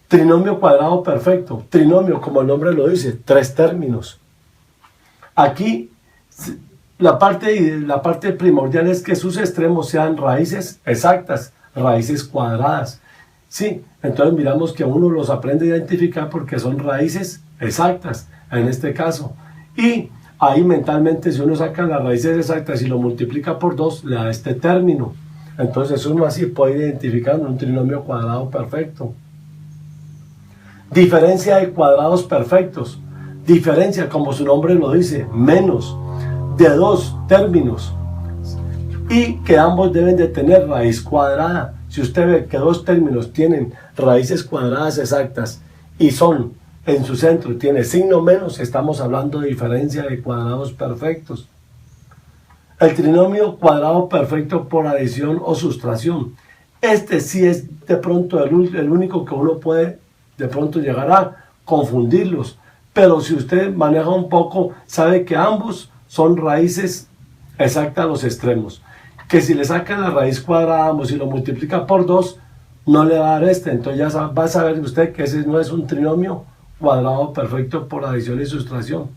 trinomio cuadrado perfecto. Trinomio, como el nombre lo dice, tres términos. Aquí la parte primordial es que sus extremos sean raíces exactas, raíces cuadradas. Sí, entonces miramos que uno los aprende a identificar porque son raíces exactas, en este caso. Y ahí mentalmente, si uno saca las raíces exactas y lo multiplica por 2, le da este término. Entonces uno así puede identificar un trinomio cuadrado perfecto. Diferencia de cuadrados perfectos. Diferencia, como su nombre lo dice, menos de dos términos. Y que ambos deben de tener raíz cuadrada. Si usted ve que dos términos tienen raíces cuadradas exactas y son en su centro, tiene signo menos, estamos hablando de diferencia de cuadrados perfectos. El trinomio cuadrado perfecto por adición o sustracción. Este sí es de pronto el único que uno puede de pronto llegar a confundirlos. Pero si usted maneja un poco, sabe que ambos son raíces exactas a los extremos. Que si le sacan la raíz cuadrada y lo multiplica por 2, no le va a dar este. Entonces ya va a saber usted que ese no es un trinomio cuadrado perfecto por adición y sustracción.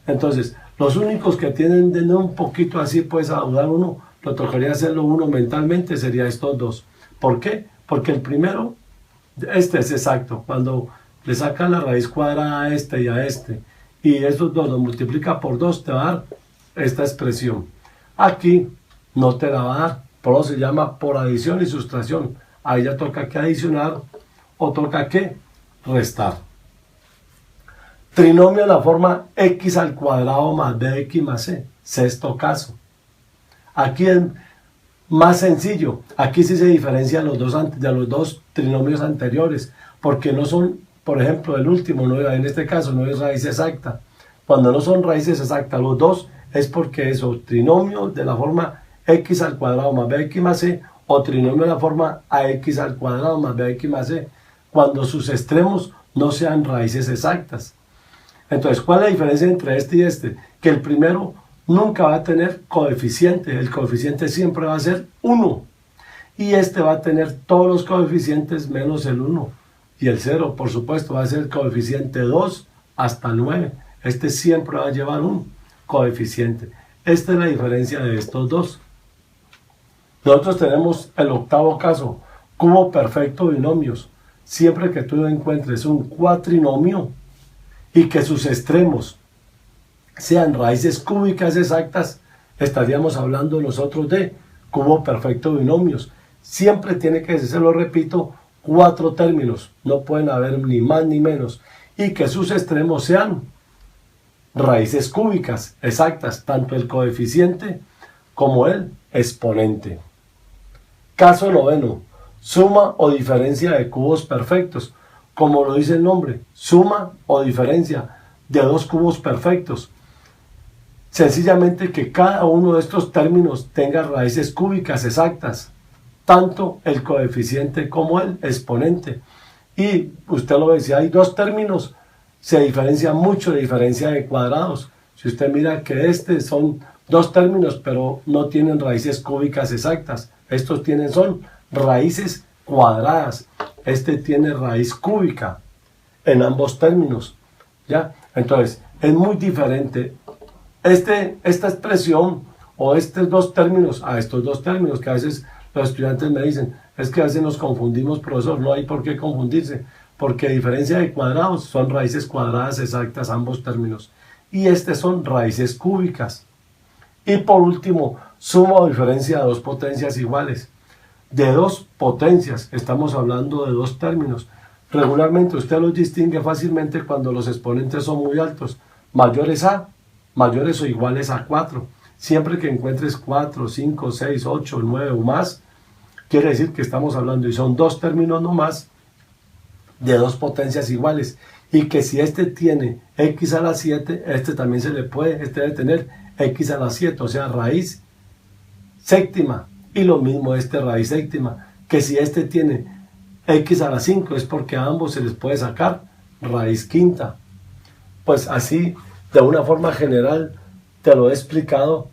Entonces, los únicos que tienen de un poquito así, pues a dudar uno, lo tocaría hacerlo uno mentalmente, sería estos dos. ¿Por qué? Porque el primero, este es exacto. Cuando le sacan la raíz cuadrada a este y a este, y estos dos los multiplica por 2, te va a dar esta expresión. Aquí no te la va a dar, por eso se llama por adición y sustracción. Ahí ya toca que adicionar o toca que restar. Trinomio de la forma x al cuadrado más bx más c. Sexto caso. Aquí es más sencillo. Aquí sí se diferencia de los dos trinomios anteriores, porque no son, por ejemplo, el último, no, en este caso no es raíz exacta. Cuando no son raíces exactas los dos, es porque es o trinomio de la forma x al cuadrado más bx más c, o trinomio de la forma ax al cuadrado más bx más c, cuando sus extremos no sean raíces exactas. Entonces, ¿cuál es la diferencia entre este y este? Que el primero nunca va a tener coeficiente, el coeficiente siempre va a ser 1, y este va a tener todos los coeficientes menos el 1, y el 0, por supuesto, va a ser coeficiente 2 hasta 9, este siempre va a llevar un coeficiente. Esta es la diferencia de estos dos. Nosotros tenemos el octavo caso, cubo perfecto de binomios. Siempre que tú encuentres un cuatrinomio y que sus extremos sean raíces cúbicas exactas, estaríamos hablando nosotros de cubo perfecto de binomios. Siempre tiene que ser, se lo repito, 4 términos, no pueden haber ni más ni menos, y que sus extremos sean raíces cúbicas exactas, tanto el coeficiente como el exponente. Caso noveno, suma o diferencia de cubos perfectos. Como lo dice el nombre, suma o diferencia de dos cubos perfectos. Sencillamente que cada uno de estos términos tenga raíces cúbicas exactas, tanto el coeficiente como el exponente. Y usted lo ve, si hay dos términos, se diferencia mucho de diferencia de cuadrados. Si usted mira que son dos términos, pero no tienen raíces cúbicas exactas. Estos son raíces cuadradas. Este tiene raíz cúbica en ambos términos. ¿Ya? Entonces, es muy diferente esta expresión o estos dos términos a estos dos términos, que a veces Los estudiantes me dicen, es que a veces nos confundimos, profesor. No hay por qué confundirse, porque a diferencia de cuadrados, son raíces cuadradas exactas ambos términos. Y son raíces cúbicas. Y por último, suma o diferencia de dos potencias iguales. De dos potencias, estamos hablando de dos términos. Regularmente usted los distingue fácilmente cuando los exponentes son muy altos, mayores a, mayores o iguales a 4. Siempre que encuentres 4, 5, 6, 8, 9 o más, quiere decir que estamos hablando, y son dos términos no más, de dos potencias iguales. Y que si este tiene x a la 7, este también se le puede, este debe tener x a la 7, o sea, raíz séptima. Y lo mismo raíz séptima, que si este tiene x a la 5 es porque a ambos se les puede sacar raíz quinta. Pues así, de una forma general, te lo he explicado